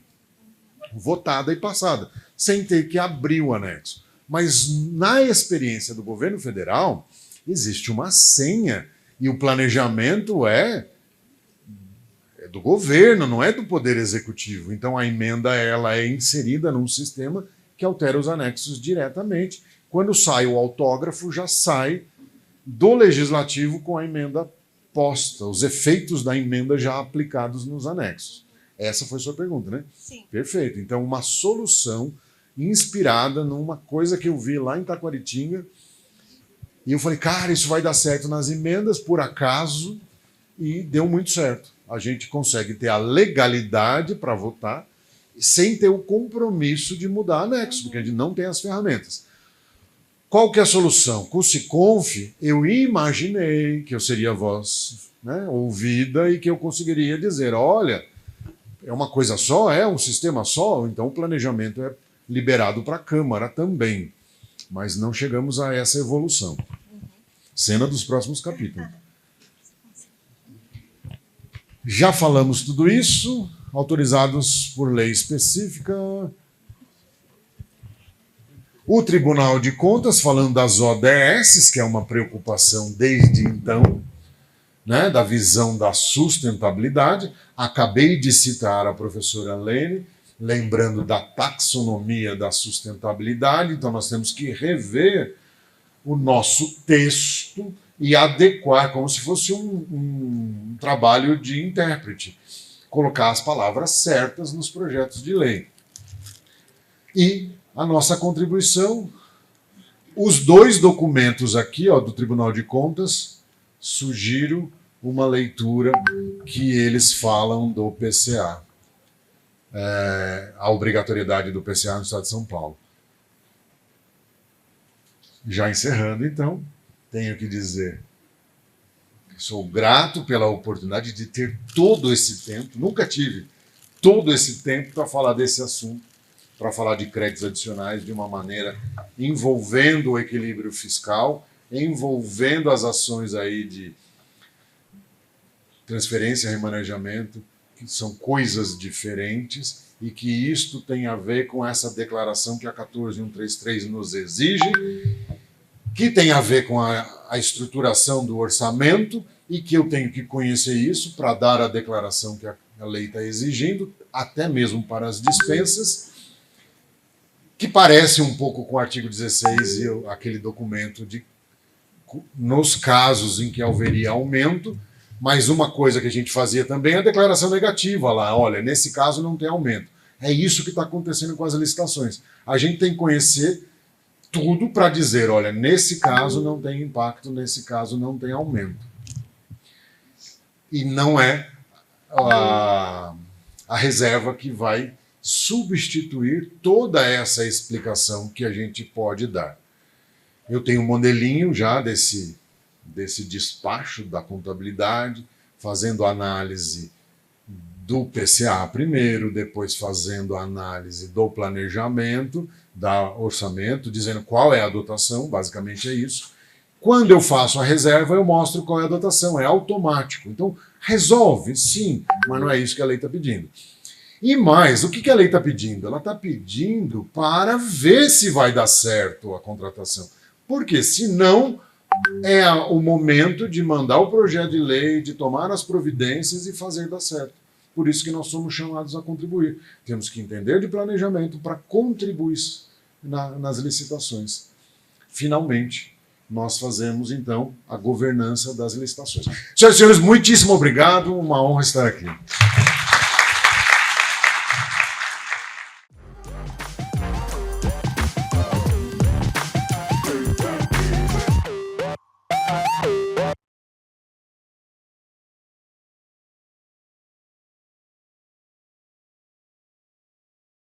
votada e passada, sem ter que abrir o anexo. Mas na experiência do governo federal, existe uma senha e o planejamento é do governo, não é do Poder Executivo. Então a emenda ela é inserida num sistema que altera os anexos diretamente. Quando sai o autógrafo, já sai do Legislativo com a emenda posta, os efeitos da emenda já aplicados nos anexos. Essa foi a sua pergunta, né? Sim. Perfeito. Então, uma solução inspirada numa coisa que eu vi lá em Taquaritinga. E eu falei, cara, isso vai dar certo nas emendas, por acaso, e deu muito certo. A gente consegue ter a legalidade para votar sem ter o compromisso de mudar anexo, porque a gente não tem as ferramentas. Qual que é a solução? Com o SICONF, eu imaginei que eu seria a voz, né, ouvida e que eu conseguiria dizer, olha, é uma coisa só, é um sistema só, então o planejamento é liberado para a Câmara também. Mas não chegamos a essa evolução. Cena dos próximos capítulos. Já falamos tudo isso, autorizados por lei específica. O Tribunal de Contas, falando das ODS, que é uma preocupação desde então, né, da visão da sustentabilidade. Acabei de citar a professora Lene, lembrando da taxonomia da sustentabilidade, então nós temos que rever o nosso texto e adequar, como se fosse um trabalho de intérprete, colocar as palavras certas nos projetos de lei. E a nossa contribuição, os dois documentos aqui, ó, do Tribunal de Contas, sugiro uma leitura que eles falam do PCA. A obrigatoriedade do PCA no Estado de São Paulo. Já encerrando, então, tenho que dizer que sou grato pela oportunidade de ter todo esse tempo, nunca tive todo esse tempo para falar desse assunto, para falar de créditos adicionais de uma maneira envolvendo o equilíbrio fiscal, envolvendo as ações aí de transferência e remanejamento, que são coisas diferentes e que isto tem a ver com essa declaração que a 14133 nos exige, que tem a ver com a estruturação do orçamento e que eu tenho que conhecer isso para dar a declaração que a lei está exigindo, até mesmo para as dispensas, que parece um pouco com o artigo 16 e aquele documento nos casos em que haveria aumento. Mas uma coisa que a gente fazia também é a declaração negativa lá. Olha, nesse caso não tem aumento. É isso que está acontecendo com as licitações. A gente tem que conhecer tudo para dizer, olha, nesse caso não tem impacto, nesse caso não tem aumento. E não é a reserva que vai substituir toda essa explicação que a gente pode dar. Eu tenho um modelinho já desse despacho da contabilidade, fazendo análise do PCA primeiro, depois fazendo análise do planejamento, da orçamento, dizendo qual é a dotação, basicamente é isso. Quando eu faço a reserva, eu mostro qual é a dotação, é automático. Então, resolve, sim, mas não é isso que a lei está pedindo. E mais, o que a lei está pedindo? Ela está pedindo para ver se vai dar certo a contratação. Porque, senão, é o momento de mandar o projeto de lei, de tomar as providências e fazer dar certo. Por isso que nós somos chamados a contribuir. Temos que entender de planejamento para contribuir nas licitações. Finalmente, nós fazemos, então, a governança das licitações. Senhoras e senhores, muitíssimo obrigado. Uma honra estar aqui.